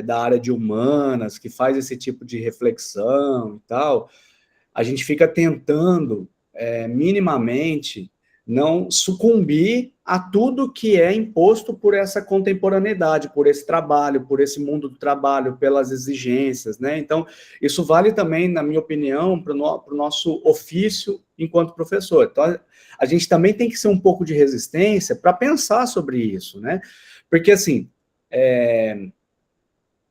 da área de humanas, que faz esse tipo de reflexão e tal, a gente fica tentando, minimamente, não sucumbir a tudo que é imposto por essa contemporaneidade, por esse trabalho, por esse mundo do trabalho, pelas exigências, né? Então, isso vale também, na minha opinião, para o nosso ofício enquanto professor. Então, a gente também tem que ser um pouco de resistência para pensar sobre isso, né? Porque, assim,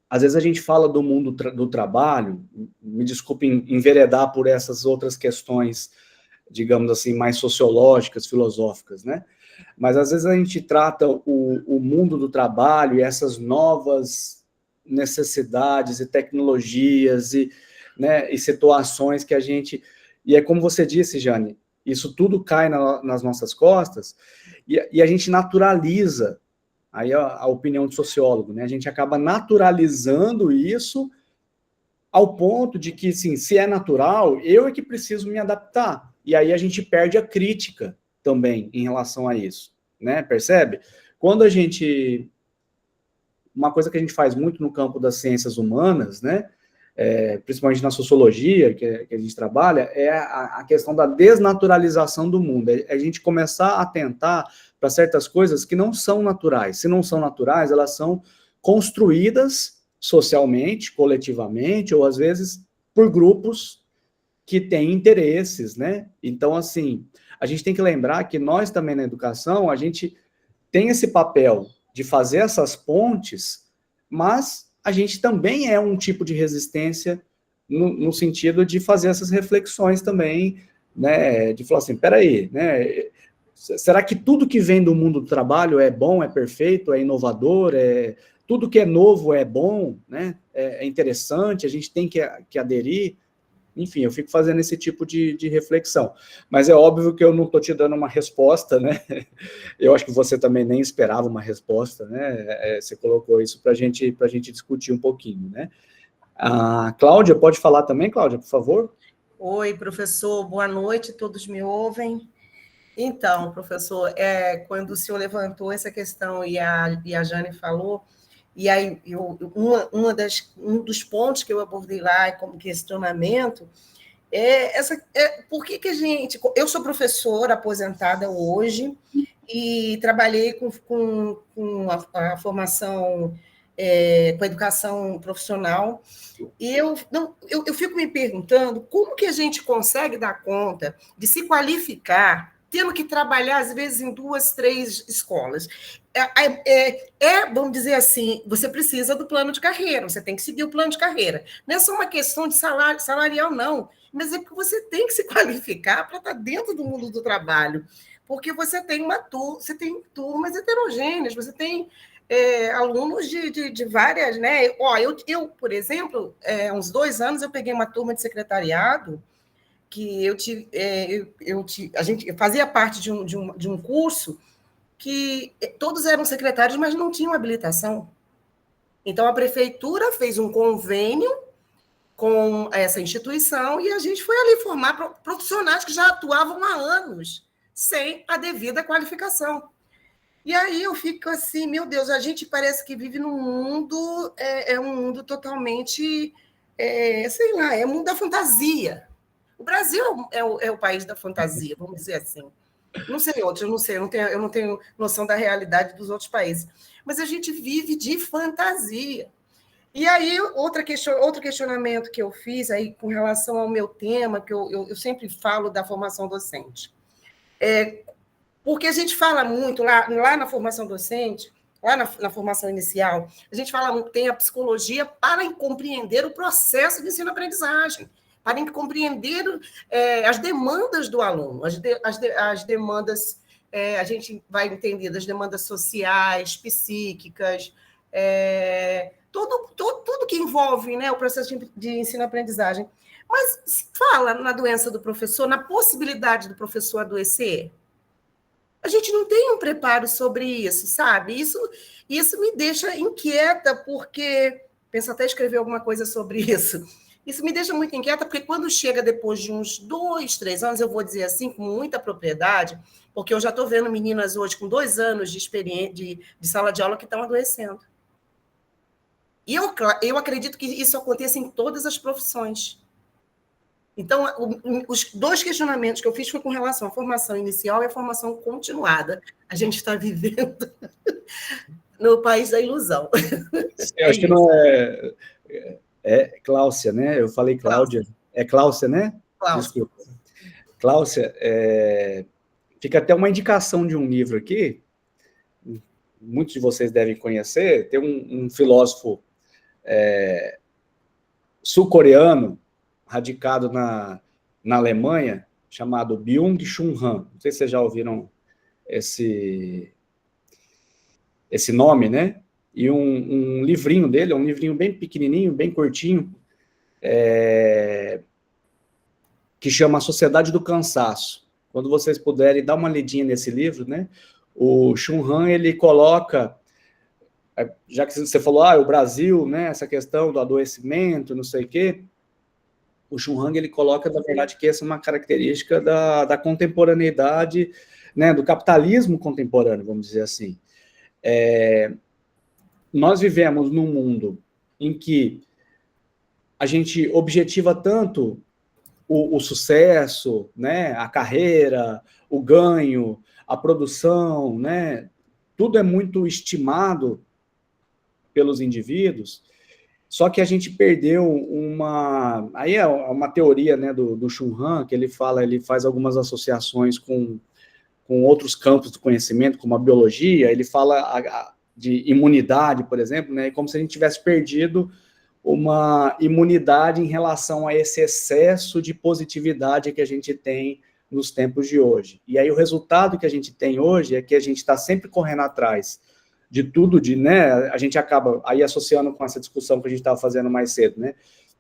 às vezes a gente fala do mundo do trabalho, me desculpem enveredar por essas outras questões, digamos assim, mais sociológicas, filosóficas, né? Mas às vezes a gente trata o mundo do trabalho e essas novas necessidades e tecnologias né, e situações que a gente... E é como você disse, Jane, isso tudo cai nas nossas costas e a gente naturaliza. Aí a opinião de sociólogo, né? A gente acaba naturalizando isso ao ponto de que, assim, se é natural, eu é que preciso me adaptar. E aí a gente perde a crítica também em relação a isso, né? Percebe? Quando a gente... Uma coisa que a gente faz muito no campo das ciências humanas, né? Principalmente na sociologia, que a gente trabalha, é a questão da desnaturalização do mundo. É a gente começar a atentar para certas coisas que não são naturais. Se não são naturais, elas são construídas socialmente, coletivamente, ou às vezes por grupos que têm interesses, né? Então, assim, a gente tem que lembrar que nós também na educação, a gente tem esse papel de fazer essas pontes, mas a gente também é um tipo de resistência no sentido de fazer essas reflexões também, né, de falar assim, peraí, né, será que tudo que vem do mundo do trabalho é bom, é perfeito, é inovador, tudo que é novo é bom, né, é interessante, a gente tem que aderir? Enfim, eu fico fazendo esse tipo de reflexão. Mas é óbvio que eu não estou te dando uma resposta, né? Eu acho que você também nem esperava uma resposta, né? Você colocou isso para a gente discutir um pouquinho, né? A Cláudia, pode falar também, Cláudia, por favor? Oi, professor, boa noite, todos me ouvem? Então, professor, quando o senhor levantou essa questão e a Jane falou, e aí um dos pontos que eu abordei lá como questionamento por que a gente... Eu sou professora aposentada hoje e trabalhei com a formação, com a educação profissional, e eu fico me perguntando como que a gente consegue dar conta de se qualificar tendo que trabalhar, às vezes, em 2, 3 escolas. Vamos dizer assim, você precisa do plano de carreira, você tem que seguir o plano de carreira. Não é só uma questão de salarial, não, mas é porque você tem que se qualificar para estar dentro do mundo do trabalho, porque você tem turmas heterogêneas, você tem alunos de várias... Né? Eu, por exemplo, uns 2 anos, eu peguei uma turma de secretariado que a gente fazia parte de um curso que todos eram secretários, mas não tinham habilitação. Então, a prefeitura fez um convênio com essa instituição e a gente foi ali formar profissionais que já atuavam há anos, sem a devida qualificação. E aí eu fico assim, meu Deus, a gente parece que vive num mundo, um mundo totalmente, sei lá, é o mundo da fantasia. O Brasil é o país da fantasia, vamos dizer assim. Não sei outros, eu não tenho noção da realidade dos outros países. Mas a gente vive de fantasia. E aí, outro questionamento que eu fiz aí com relação ao meu tema, que eu sempre falo da formação docente. Porque a gente fala muito, lá na formação docente, lá na formação inicial, a gente fala muito, tem a psicologia para compreender o processo de ensino-aprendizagem, para compreender as demandas do aluno, as demandas, a gente vai entender das demandas sociais, psíquicas, tudo que envolve, né, o processo de ensino-aprendizagem. Mas se fala na doença do professor, na possibilidade do professor adoecer, a gente não tem um preparo sobre isso, sabe? Isso me deixa inquieta, porque... Penso até escrever alguma coisa sobre isso. Isso me deixa muito inquieta, porque quando chega depois de uns 2, 3 anos, eu vou dizer assim, com muita propriedade, porque eu já estou vendo meninas hoje com 2 anos de experiência de sala de aula que estão adoecendo. E eu acredito que isso aconteça em todas as profissões. Então, os 2 questionamentos que eu fiz foi com relação à formação inicial e à formação continuada. A gente está vivendo no país da ilusão. Eu acho que não é Cláudia, né? Eu falei Cláudia. É Cláudia, né? Cláudia. Desculpa. Cláudia, fica até uma indicação de um livro aqui, muitos de vocês devem conhecer, tem um filósofo sul-coreano, radicado na Alemanha, chamado Byung-Chul Han. Não sei se vocês já ouviram esse nome, né? E um livrinho dele, é um livrinho bem pequenininho, bem curtinho, que chama A Sociedade do Cansaço. Quando vocês puderem dar uma lidinha nesse livro, né? O Chul Han, ele coloca, já que você falou, o Brasil, né? Essa questão do adoecimento, não sei o quê, o Chul Han, ele coloca, na verdade, que essa é uma característica da contemporaneidade, né? Do capitalismo contemporâneo, vamos dizer assim. Nós vivemos num mundo em que a gente objetiva tanto o sucesso, né, a carreira, o ganho, a produção, né, tudo é muito estimado pelos indivíduos, só que a gente perdeu aí é uma teoria, né, do Chul Han, que ele faz algumas associações com outros campos do conhecimento, como a biologia, ele fala de imunidade, por exemplo, né, como se a gente tivesse perdido uma imunidade em relação a esse excesso de positividade que a gente tem nos tempos de hoje. E aí o resultado que a gente tem hoje é que a gente está sempre correndo atrás de tudo, né, a gente acaba, aí associando com essa discussão que a gente estava fazendo mais cedo, né,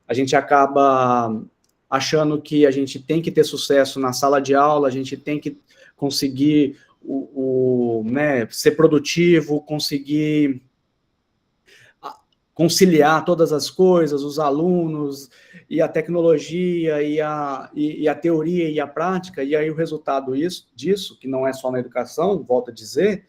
a gente acaba achando que a gente tem que ter sucesso na sala de aula, a gente tem que conseguir né, ser produtivo, conseguir conciliar todas as coisas, os alunos, e a tecnologia, e a teoria e a prática, e aí o resultado disso, que não é só na educação, volto a dizer,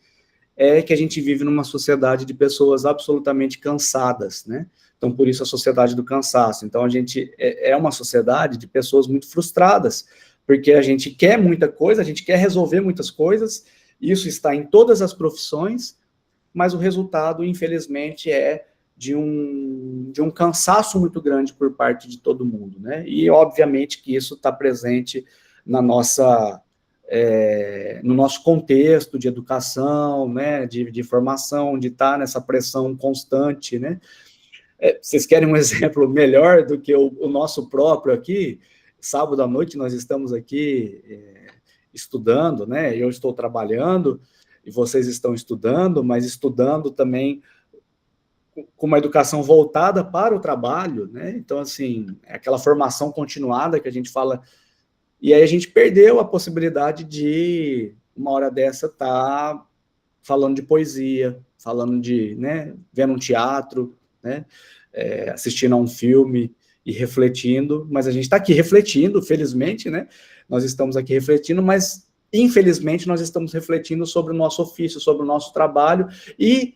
é que a gente vive numa sociedade de pessoas absolutamente cansadas, né? Então, por isso a sociedade do cansaço. Então, a gente é uma sociedade de pessoas muito frustradas, porque a gente quer muita coisa, a gente quer resolver muitas coisas, isso está em todas as profissões, mas o resultado, infelizmente, é de um cansaço muito grande por parte de todo mundo, né? E, obviamente, que isso está presente no nosso contexto de educação, né? De formação, de estar nessa pressão constante, né? Vocês querem um exemplo melhor do que o nosso próprio aqui? Sábado à noite nós estamos aqui estudando, né? Eu estou trabalhando e vocês estão estudando, mas estudando também com uma educação voltada para o trabalho, né? Então, assim, é aquela formação continuada que a gente fala, e aí a gente perdeu a possibilidade de, uma hora dessa, estar falando de poesia, falando de, né, vendo um teatro, né, assistindo a um filme e refletindo, mas a gente está aqui refletindo, felizmente, né? Nós estamos aqui refletindo, mas, infelizmente, nós estamos refletindo sobre o nosso ofício, sobre o nosso trabalho e,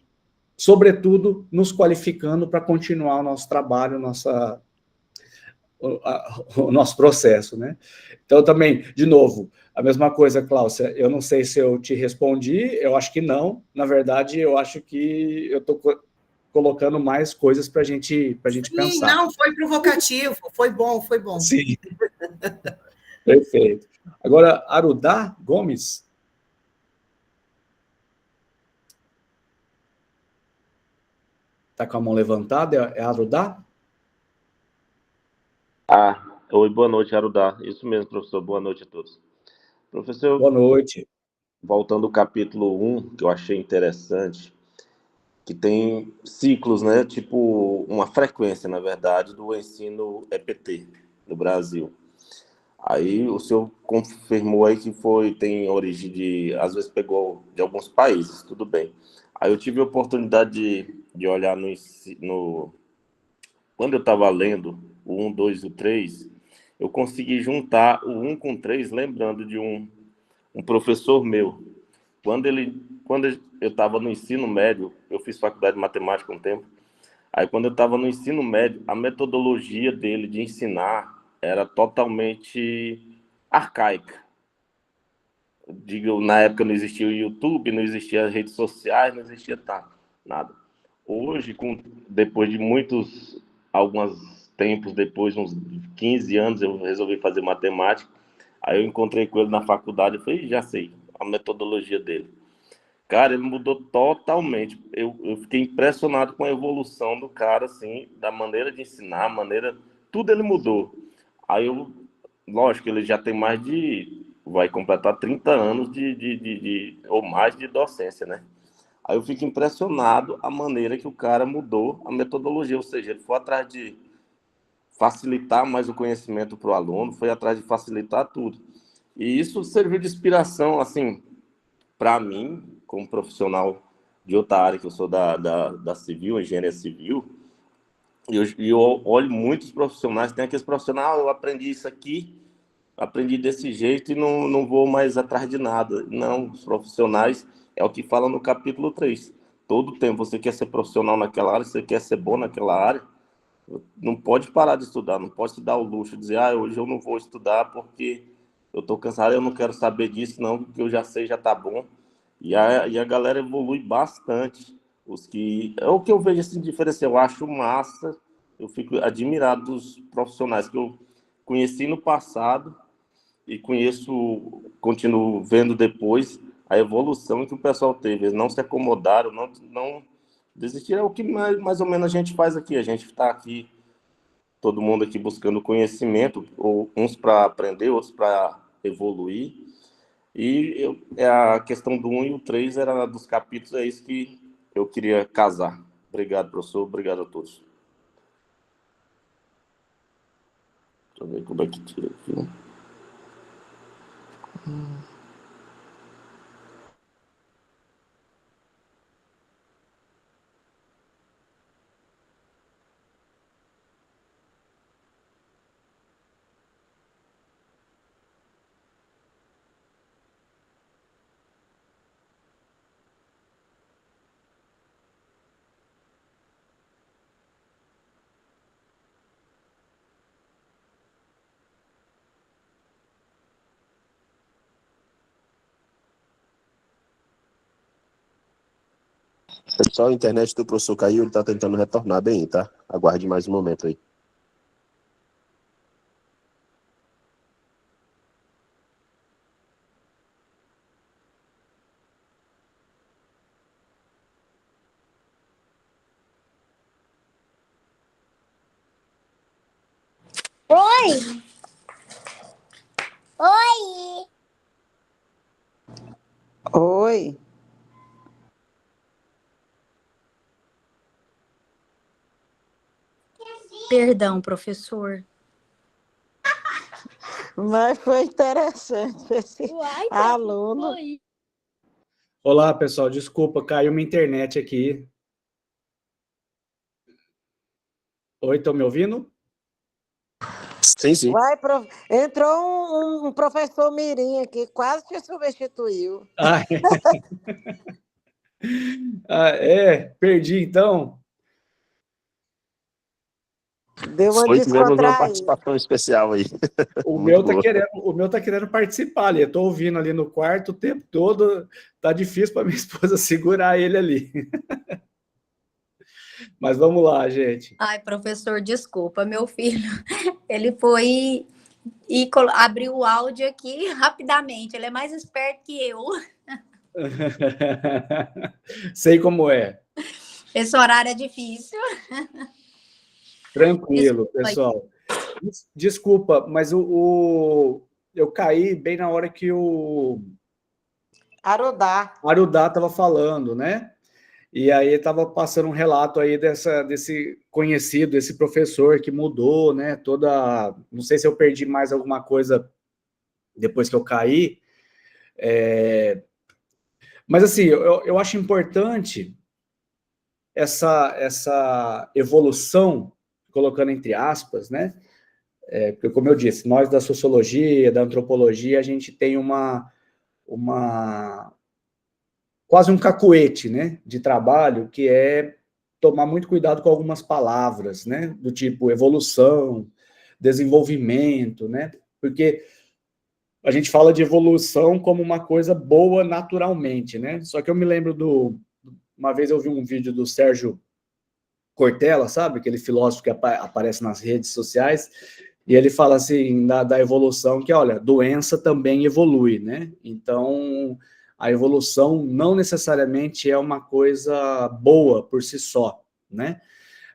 sobretudo, nos qualificando para continuar o nosso trabalho, o nosso processo, né? Então, também, de novo, a mesma coisa, Cláudia, eu não sei se eu te respondi, eu acho que não, na verdade, eu acho que eu estou colocando mais coisas para a gente pensar. Não, foi provocativo, foi bom. Sim, perfeito. Agora, Arudá Gomes. Tá com a mão levantada? É Arudá? Oi, boa noite, Arudá. Isso mesmo, professor. Boa noite a todos. Professor, Boa noite. voltando ao capítulo 1, que eu achei interessante, que tem ciclos, né? Tipo, uma frequência, na verdade, do ensino EPT no Brasil. Aí o senhor confirmou aí que tem origem às vezes pegou de alguns países, tudo bem. Aí eu tive a oportunidade de olhar quando eu estava lendo o 1, 2 e o 3, eu consegui juntar o 1 com o 3, lembrando de um professor meu. Quando eu estava no ensino médio, eu fiz faculdade de matemática um tempo, aí quando eu estava no ensino médio, a metodologia dele de ensinar era totalmente arcaica. Digo, na época não existia o YouTube, não existia as redes sociais, não existia nada. Hoje, depois de alguns tempos depois, uns 15 anos, eu resolvi fazer matemática. Aí eu encontrei com ele na faculdade e falei, já sei, a metodologia dele. Cara, ele mudou totalmente. Eu fiquei impressionado com a evolução do cara, assim, da maneira de ensinar, tudo ele mudou. Aí lógico, ele já tem vai completar 30 anos ou mais de docência, né? Aí eu fico impressionado a maneira que o cara mudou a metodologia, ou seja, ele foi atrás de facilitar mais o conhecimento para o aluno, foi atrás de facilitar tudo. E isso serviu de inspiração, assim, para mim, como profissional de outra área, que eu sou da civil, engenharia civil, e eu olho muitos profissionais, tem aqueles profissionais, eu aprendi isso aqui, aprendi desse jeito e não vou mais atrás de nada. Não, os profissionais, é o que fala no capítulo 3. Todo tempo você quer ser profissional naquela área, você quer ser bom naquela área, não pode parar de estudar, não pode se dar o luxo de dizer, hoje eu não vou estudar porque eu estou cansado, eu não quero saber disso, não, porque eu já sei, já está bom. E a galera evolui bastante. É o que eu vejo assim, diferença, eu acho massa, eu fico admirado dos profissionais que eu conheci no passado e continuo vendo depois a evolução que o pessoal teve. Eles não se acomodaram, não desistiram. É o que mais ou menos a gente faz aqui. A gente está aqui, todo mundo aqui buscando conhecimento, ou uns para aprender, outros para evoluir. E a questão do 1 e o 3 era dos capítulos, é isso que eu queria casar. Obrigado, professor. Obrigado a todos. Deixa eu ver como é que tira aqui. Pessoal, a internet do professor caiu, ele está tentando retornar bem, tá? Aguarde mais um momento aí. Oi! Oi! Oi. Perdão, professor. Mas foi interessante esse Uai, aluno. foi. Olá, pessoal. Desculpa, caiu minha internet aqui. Oi, estão me ouvindo? Sim. Entrou um professor mirim aqui, quase te substituiu. Perdi então. Deu uma Tivemos uma descontraída. participação especial aí. O meu tá querendo participar ali. Eu tô ouvindo ali no quarto o tempo todo. Tá difícil para minha esposa segurar ele ali. Mas vamos lá, gente. Ai, professor, desculpa, meu filho. Ele foi e abriu o áudio aqui rapidamente. Ele é mais esperto que eu. Sei como é. Esse horário é difícil. Tranquilo, Desculpa aí. pessoal. Desculpa, mas eu caí bem na hora que o Arudá. Arudá estava falando, né? E aí estava passando um relato aí desse conhecido, esse professor que mudou, né? Não sei se eu perdi mais alguma coisa depois que eu caí. Mas assim, eu acho importante essa evolução, colocando entre aspas, né? Porque, como eu disse, nós da sociologia, da antropologia, a gente tem quase um cacuete, né, de trabalho, que é tomar muito cuidado com algumas palavras, né, do tipo evolução, desenvolvimento, né, porque a gente fala de evolução como uma coisa boa naturalmente, né, só que eu me lembro uma vez eu vi um vídeo do Sérgio Cortella, sabe, aquele filósofo que aparece nas redes sociais, e ele fala assim, da evolução, que, olha, doença também evolui, né? Então, a evolução não necessariamente é uma coisa boa por si só, né?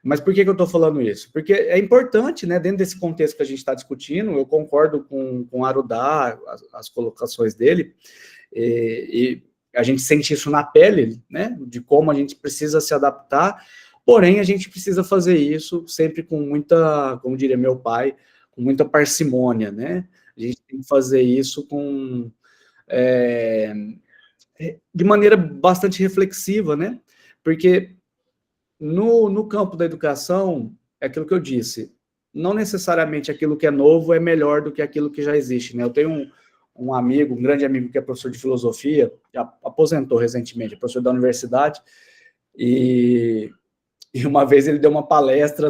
Mas por que eu estou falando isso? Porque é importante, né, dentro desse contexto que a gente está discutindo, eu concordo com o Arudá, as colocações dele, e a gente sente isso na pele, né, de como a gente precisa se adaptar, porém, a gente precisa fazer isso sempre com muita, como diria meu pai, com muita parcimônia, né? A gente tem que fazer isso de maneira bastante reflexiva, né? Porque no campo da educação, é aquilo que eu disse, não necessariamente aquilo que é novo é melhor do que aquilo que já existe, né? Eu tenho um amigo, um grande amigo que é professor de filosofia, que aposentou recentemente, é professor da universidade, e uma vez ele deu uma palestra,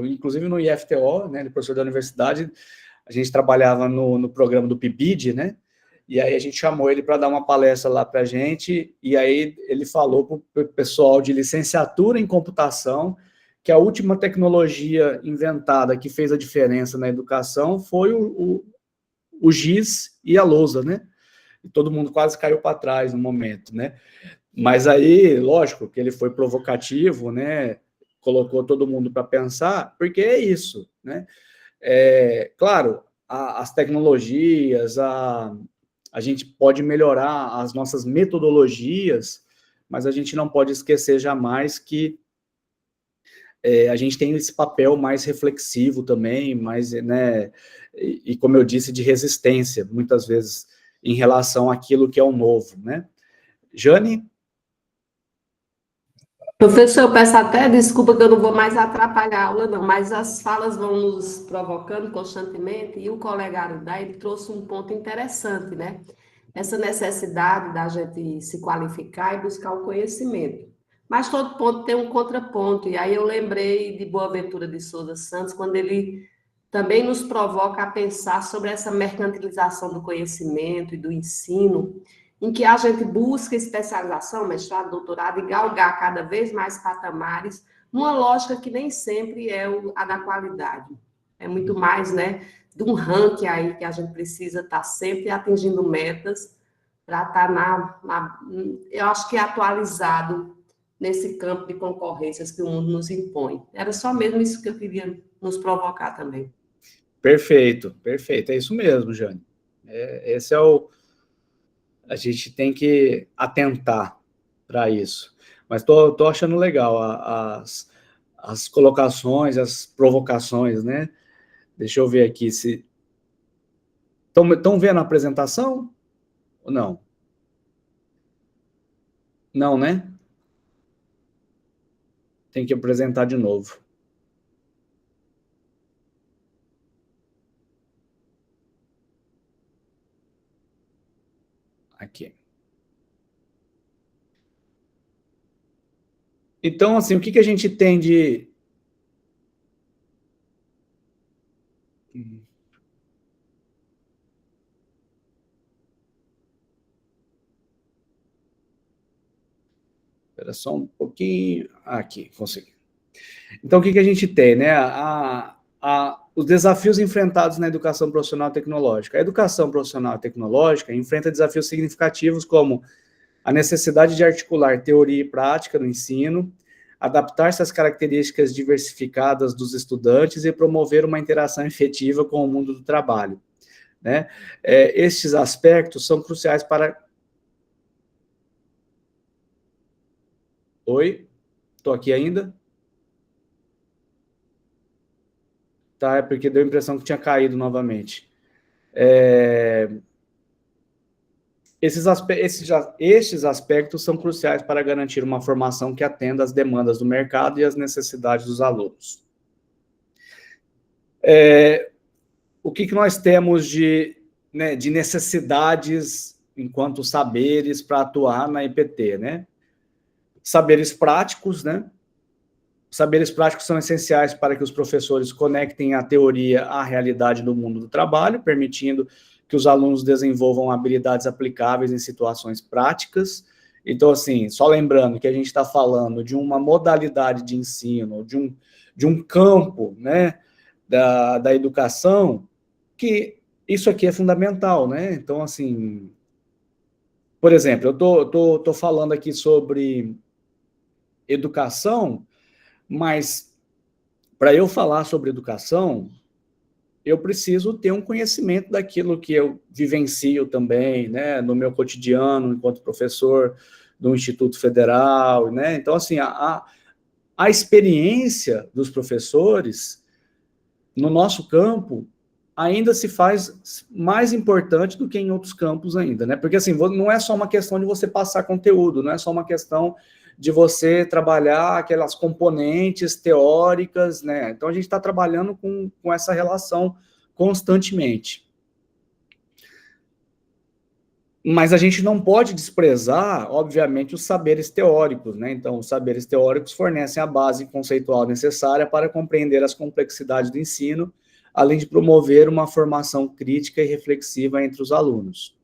inclusive no IFTO, né, ele é professor da universidade, a gente trabalhava no programa do PIBID, né, e aí a gente chamou ele para dar uma palestra lá para a gente, e aí ele falou para o pessoal de licenciatura em computação que a última tecnologia inventada que fez a diferença na educação foi o giz e a lousa, né, e todo mundo quase caiu para trás no momento, né. Mas aí, lógico, que ele foi provocativo, né? Colocou todo mundo para pensar, porque é isso, né? Claro, as tecnologias, a gente pode melhorar as nossas metodologias, mas a gente não pode esquecer jamais que a gente tem esse papel mais reflexivo também, mais, né? E como eu disse, de resistência, muitas vezes, em relação àquilo que é o novo, né? Jane? Professor, eu peço até desculpa que eu não vou mais atrapalhar a aula, não, mas as falas vão nos provocando constantemente, e o colega Arudá, ele trouxe um ponto interessante, né? Essa necessidade da gente se qualificar e buscar o conhecimento. Mas todo ponto tem um contraponto, e aí eu lembrei de Boaventura de Souza Santos, quando ele também nos provoca a pensar sobre essa mercantilização do conhecimento e do ensino, em que a gente busca especialização, mestrado, doutorado, e galgar cada vez mais patamares, numa lógica que nem sempre é a da qualidade. É muito mais, né, de um ranking aí que a gente precisa estar sempre atingindo metas para estar eu acho que atualizado nesse campo de concorrências que o mundo nos impõe. Era só mesmo isso que eu queria nos provocar também. Perfeito, perfeito. É isso mesmo, Jane. Esse é a gente tem que atentar para isso. Mas tô achando legal as colocações, as provocações, né? Deixa eu ver aqui se... Estão vendo a apresentação? Ou não? Não, né? Tem que apresentar de novo. Aqui. Então, assim, o que a gente tem de... Espera só um pouquinho. Aqui, consegui. Então, o que a gente tem, né? Os desafios enfrentados na educação profissional tecnológica. A educação profissional tecnológica enfrenta desafios significativos como a necessidade de articular teoria e prática no ensino, adaptar-se às características diversificadas dos estudantes e promover uma interação efetiva com o mundo do trabalho, né? Estes aspectos são cruciais para... Oi? Estou aqui ainda? Tá, é porque deu a impressão que tinha caído novamente. Estes aspectos são cruciais para garantir uma formação que atenda às demandas do mercado e às necessidades dos alunos. O que nós temos de necessidades enquanto saberes para atuar na IPT, né? Saberes práticos, né? Saberes práticos são essenciais para que os professores conectem a teoria à realidade do mundo do trabalho, permitindo que os alunos desenvolvam habilidades aplicáveis em situações práticas. Então, assim, só lembrando que a gente está falando de uma modalidade de ensino, de um campo, né, da educação, que isso aqui é fundamental, né? Então, assim, por exemplo, eu tô falando aqui sobre educação, mas para eu falar sobre educação, eu preciso ter um conhecimento daquilo que eu vivencio também, né, no meu cotidiano, enquanto professor do Instituto Federal, né? Então, assim, a experiência dos professores no nosso campo ainda se faz mais importante do que em outros campos ainda, né? Porque, assim, não é só uma questão de você passar conteúdo, não é só uma questão de você trabalhar aquelas componentes teóricas, né? Então, a gente está trabalhando com essa relação constantemente. Mas a gente não pode desprezar, obviamente, os saberes teóricos, né? Então, os saberes teóricos fornecem a base conceitual necessária para compreender as complexidades do ensino, além de promover uma formação crítica e reflexiva entre os alunos.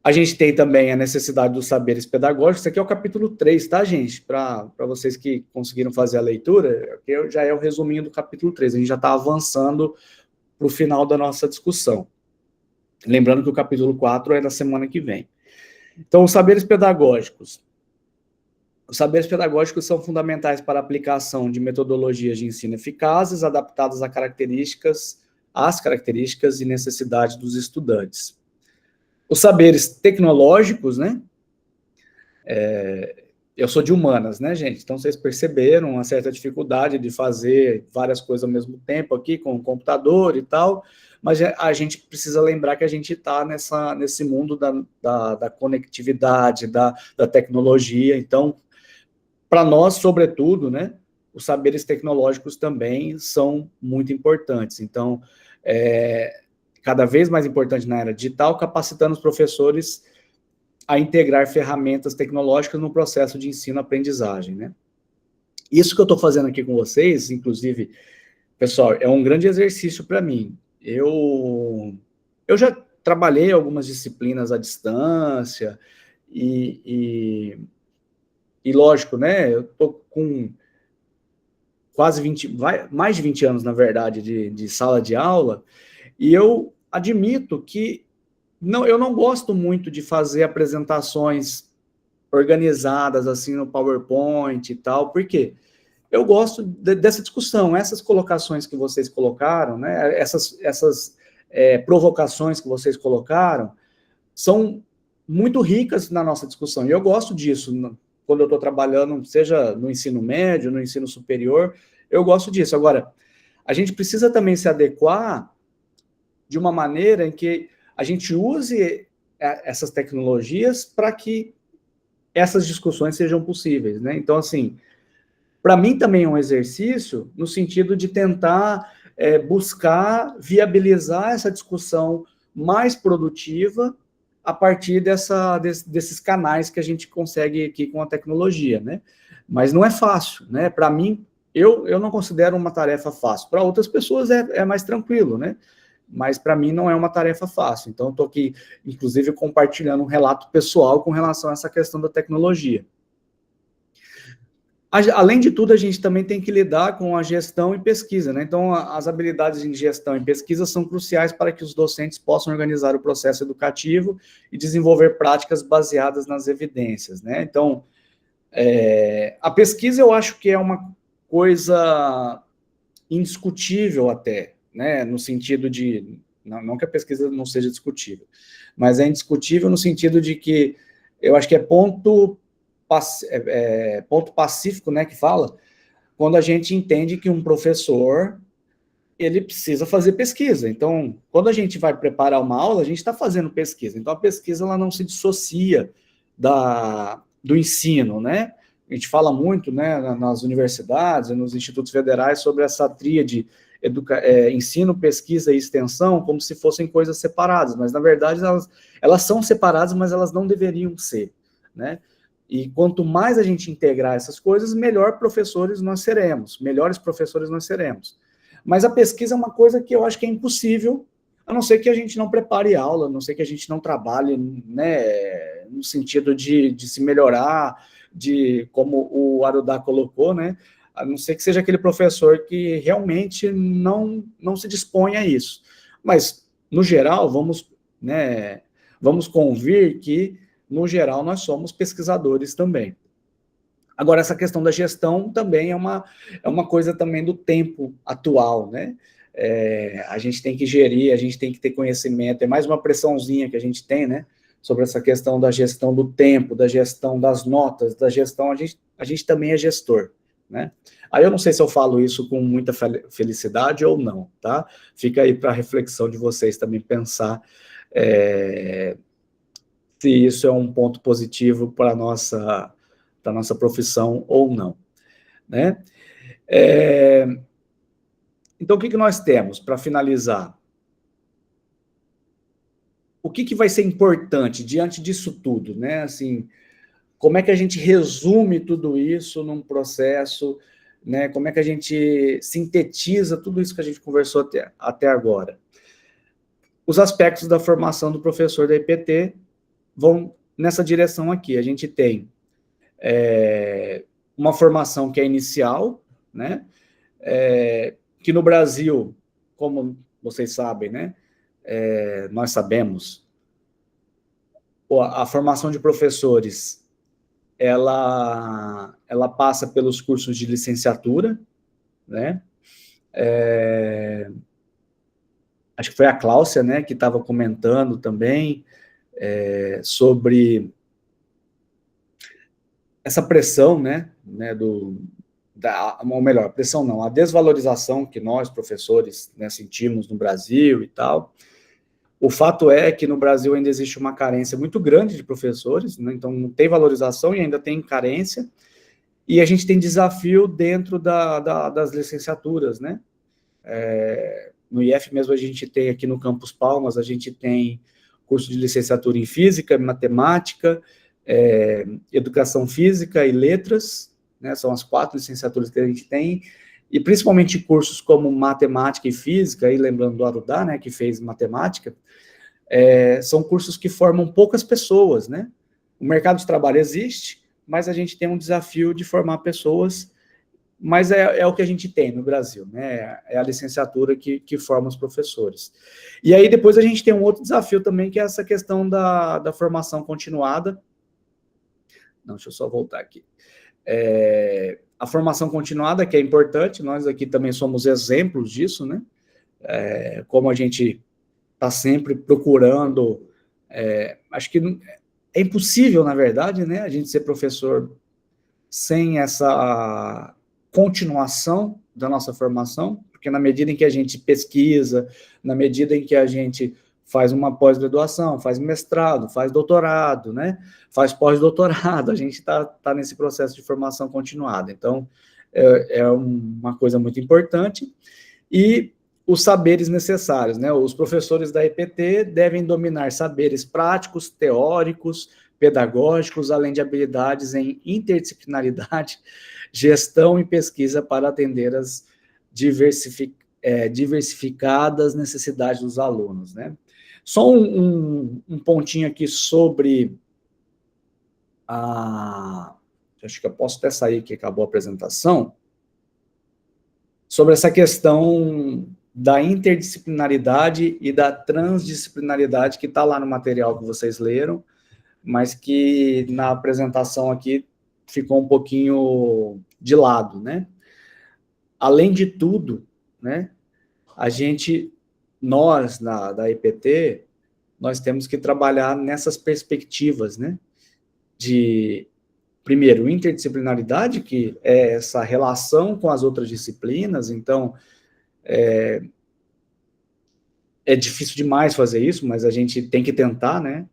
A gente tem também a necessidade dos saberes pedagógicos. Isso aqui é o capítulo 3, tá, gente? Para vocês que conseguiram fazer a leitura, aqui já é o resuminho do capítulo 3. A gente já está avançando para o final da nossa discussão. Lembrando que o capítulo 4 é da semana que vem. Então, os saberes pedagógicos. Os saberes pedagógicos são fundamentais para a aplicação de metodologias de ensino eficazes, adaptadas às características e necessidades dos estudantes. Os saberes tecnológicos, né? Eu sou de humanas, né, gente? Então, vocês perceberam uma certa dificuldade de fazer várias coisas ao mesmo tempo aqui, com o computador e tal, mas a gente precisa lembrar que a gente está nesse mundo da conectividade, da tecnologia. Então, para nós, sobretudo, né, os saberes tecnológicos também são muito importantes. Então, cada vez mais importante na era digital, capacitando os professores a integrar ferramentas tecnológicas no processo de ensino-aprendizagem, né? Isso que eu estou fazendo aqui com vocês, inclusive, pessoal, é um grande exercício para mim. Eu já trabalhei algumas disciplinas à distância e lógico, né, eu estou com mais de 20 anos, na verdade, de sala de aula, e eu admito que eu não gosto muito de fazer apresentações organizadas, assim, no PowerPoint e tal, porque eu gosto dessa discussão, essas colocações que vocês colocaram, né, essas provocações que vocês colocaram, são muito ricas na nossa discussão, e eu gosto disso, quando eu estou trabalhando, seja no ensino médio, no ensino superior, eu gosto disso. Agora, a gente precisa também se adequar de uma maneira em que a gente use essas tecnologias para que essas discussões sejam possíveis, né? Então, assim, para mim também é um exercício no sentido de tentar buscar viabilizar essa discussão mais produtiva a partir desses canais que a gente consegue aqui com a tecnologia, né? Mas não é fácil, né? Para mim, eu não considero uma tarefa fácil. Para outras pessoas é mais tranquilo, né? Mas para mim não é uma tarefa fácil. Então, estou aqui, inclusive, compartilhando um relato pessoal com relação a essa questão da tecnologia. Além de tudo, a gente também tem que lidar com a gestão e pesquisa, né? Então, as habilidades em gestão e pesquisa são cruciais para que os docentes possam organizar o processo educativo e desenvolver práticas baseadas nas evidências, né? Então, A pesquisa eu acho que é uma coisa indiscutível até, né, no sentido de, não que a pesquisa não seja discutível, mas é indiscutível no sentido de que eu acho que é ponto pacífico, né, que fala, quando a gente entende que um professor, ele precisa fazer pesquisa. Então, quando a gente vai preparar uma aula, a gente está fazendo pesquisa. Então, a pesquisa ela não se dissocia do ensino, né? A gente fala muito, né, nas universidades e nos institutos federais sobre essa tríade ensino, pesquisa e extensão, como se fossem coisas separadas, mas, na verdade, elas são separadas, mas elas não deveriam ser, né? E quanto mais a gente integrar essas coisas, melhores professores nós seremos. Mas a pesquisa é uma coisa que eu acho que é impossível, a não ser que a gente não prepare aula, a não ser que a gente não trabalhe, né, no sentido de se melhorar, de, como o Arudá colocou, né, a não ser que seja aquele professor que realmente não se dispõe a isso. Mas, no geral, vamos convir que, no geral, nós somos pesquisadores também. Agora, essa questão da gestão também é uma coisa também do tempo atual, né? A gente tem que gerir, a gente tem que ter conhecimento, é mais uma pressãozinha que a gente tem, né? Sobre essa questão da gestão do tempo, da gestão das notas, da gestão, a gente também é gestor, né? Aí eu não sei se eu falo isso com muita felicidade ou não, tá? Fica aí para a reflexão de vocês também pensar se isso é um ponto positivo para a nossa profissão ou não, né? Então, o que nós temos para finalizar? O que vai ser importante diante disso tudo, né? Assim, como é que a gente resume tudo isso num processo, né? Como é que a gente sintetiza tudo isso que a gente conversou até agora? Os aspectos da formação do professor da EPT vão nessa direção aqui. A gente tem uma formação que é inicial, né? Que no Brasil, como vocês sabem, né? Nós sabemos, a formação de professores, ela passa pelos cursos de licenciatura, né? Acho que foi a Cláudia, né, que estava comentando também sobre essa pressão, né, ou melhor, pressão não, a desvalorização que nós, professores, né, sentimos no Brasil e tal. O fato é que no Brasil ainda existe uma carência muito grande de professores, né, então não tem valorização e ainda tem carência, e a gente tem desafio dentro das licenciaturas, né? No IF mesmo a gente tem aqui no Campus Palmas, a gente tem curso de licenciatura em Física, Matemática, Educação Física e Letras, né, são as 4 licenciaturas que a gente tem, e principalmente cursos como Matemática e Física, aí lembrando do Arudá, né, que fez Matemática, são cursos que formam poucas pessoas, né? O mercado de trabalho existe, mas a gente tem um desafio de formar pessoas, mas é o que a gente tem no Brasil, né? É a licenciatura que forma os professores. E aí depois a gente tem um outro desafio também, que é essa questão da formação continuada. Não, deixa eu só voltar aqui. A formação continuada, que é importante, nós aqui também somos exemplos disso, né? Como a gente está sempre procurando, acho que é impossível, na verdade, né, a gente ser professor sem essa continuação da nossa formação, porque na medida em que a gente pesquisa, na medida em que a gente faz uma pós-graduação, faz mestrado, faz doutorado, né, faz pós-doutorado, a gente está nesse processo de formação continuada. Então, é uma coisa muito importante. E os saberes necessários, né, os professores da EPT devem dominar saberes práticos, teóricos, pedagógicos, além de habilidades em interdisciplinaridade, gestão e pesquisa para atender as diversificadas necessidades dos alunos, né. Só um pontinho aqui sobre acho que eu posso até sair, que acabou a apresentação, sobre essa questão da interdisciplinaridade e da transdisciplinaridade, que está lá no material que vocês leram, mas que na apresentação aqui ficou um pouquinho de lado, né? Além de tudo, né, nós, da EPT, nós temos que trabalhar nessas perspectivas, né, de, primeiro, interdisciplinaridade, que é essa relação com as outras disciplinas. Então, é difícil demais fazer isso, mas a gente tem que tentar, né?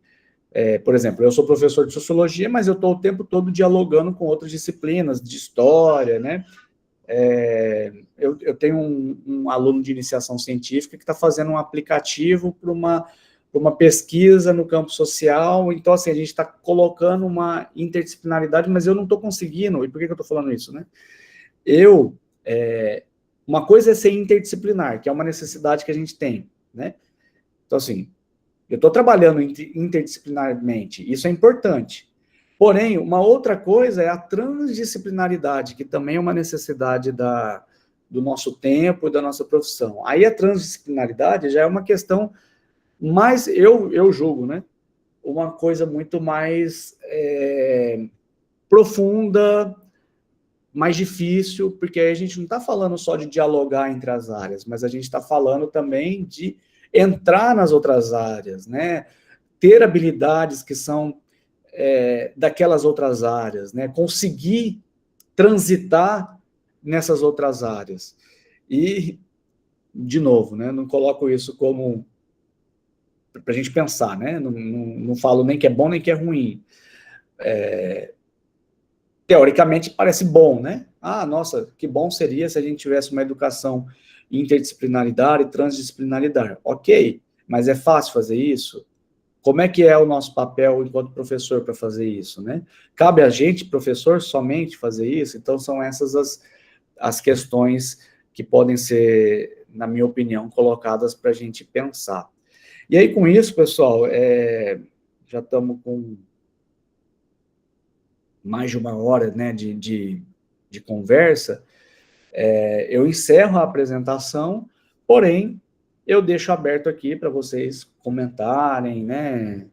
Por exemplo, eu sou professor de sociologia, mas eu estou o tempo todo dialogando com outras disciplinas, de história, né? Eu tenho um aluno de iniciação científica que está fazendo um aplicativo para uma pesquisa no campo social. Então, assim, a gente está colocando uma interdisciplinaridade, mas eu não estou conseguindo. E por que eu estou falando isso, né? Uma coisa é ser interdisciplinar, que é uma necessidade que a gente tem, né? Então, assim, eu estou trabalhando interdisciplinarmente, isso é importante. Porém, uma outra coisa é a transdisciplinaridade, que também é uma necessidade do nosso tempo e da nossa profissão. Aí a transdisciplinaridade já é uma questão mais, eu julgo, né? Uma coisa muito mais profunda, mais difícil, porque aí a gente não está falando só de dialogar entre as áreas, mas a gente está falando também de entrar nas outras áreas, né? Ter habilidades que são daquelas outras áreas, né? Conseguir transitar nessas outras áreas. E, de novo, né? Não coloco isso como para a gente pensar, né? Não falo nem que é bom nem que é ruim. Teoricamente parece bom, né? Ah, nossa, que bom seria se a gente tivesse uma educação interdisciplinaridade e transdisciplinaridade. Ok, mas é fácil fazer isso? Como é que é o nosso papel enquanto professor para fazer isso, né? Cabe a gente, professor, somente fazer isso? Então, são essas as questões que podem ser, na minha opinião, colocadas para a gente pensar. E aí, com isso, pessoal, já estamos com mais de uma hora, né, de conversa. Eu encerro a apresentação, porém, eu deixo aberto aqui para vocês comentarem, né,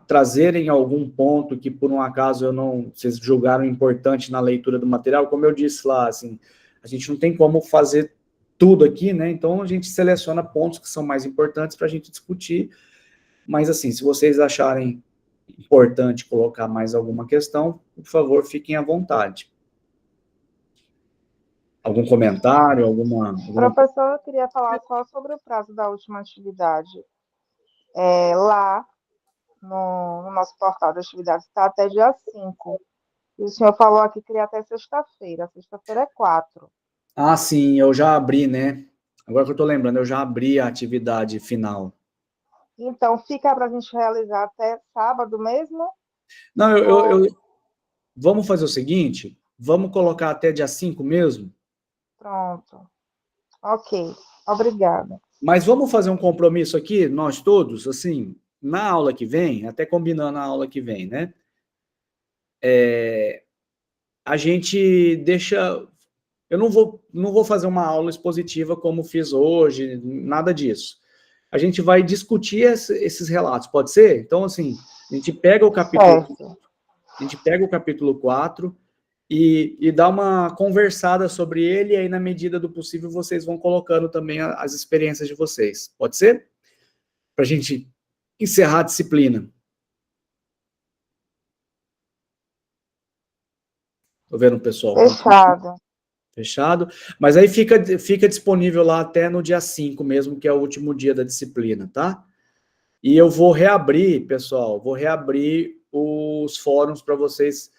trazerem algum ponto que, por um acaso, vocês julgaram importante na leitura do material. Como eu disse lá, assim, a gente não tem como fazer tudo aqui, né? Então, a gente seleciona pontos que são mais importantes para a gente discutir. Mas, assim, se vocês acharem importante colocar mais alguma questão, por favor, fiquem à vontade. Algum comentário, alguma... Professor, eu queria falar só sobre o prazo da última atividade. Lá, no nosso portal de atividades, está até dia 5. E o senhor falou aqui que queria até sexta-feira. Sexta-feira é 4. Ah, sim, eu já abri, né? Agora que eu estou lembrando, eu já abri a atividade final. Então, fica para a gente realizar até sábado mesmo? Não, vamos fazer o seguinte, vamos colocar até dia 5 mesmo? Pronto. Ok, obrigada. Mas vamos fazer um compromisso aqui, nós todos, assim, na aula que vem, até combinando a aula que vem, né? A gente deixa... Eu não vou fazer uma aula expositiva como fiz hoje, nada disso. A gente vai discutir esses relatos, pode ser? Então, assim, a gente pega o capítulo 4 e dá uma conversada sobre ele, e aí, na medida do possível, vocês vão colocando também as experiências de vocês. Pode ser? Para a gente encerrar a disciplina. Estou vendo o pessoal. Fechado. Fechado? Mas aí fica disponível lá até no dia 5 mesmo, que é o último dia da disciplina, tá? E eu vou reabrir, pessoal, os fóruns para vocês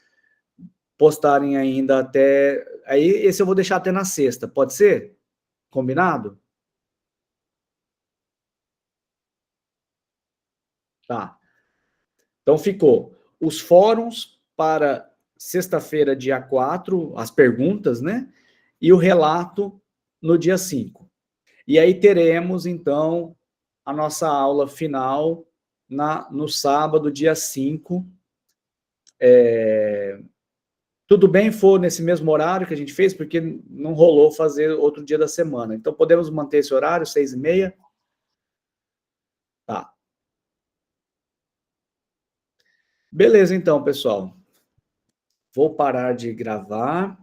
postarem ainda até... Aí esse eu vou deixar até na sexta, pode ser? Combinado? Tá. Então ficou os fóruns para sexta-feira, dia 4, as perguntas, né? E o relato no dia 5. E aí teremos, então, a nossa aula final no sábado, dia 5. Tudo bem for nesse mesmo horário que a gente fez, porque não rolou fazer outro dia da semana. Então, podemos manter esse horário, 6h30? Tá. Beleza, então, pessoal. Vou parar de gravar.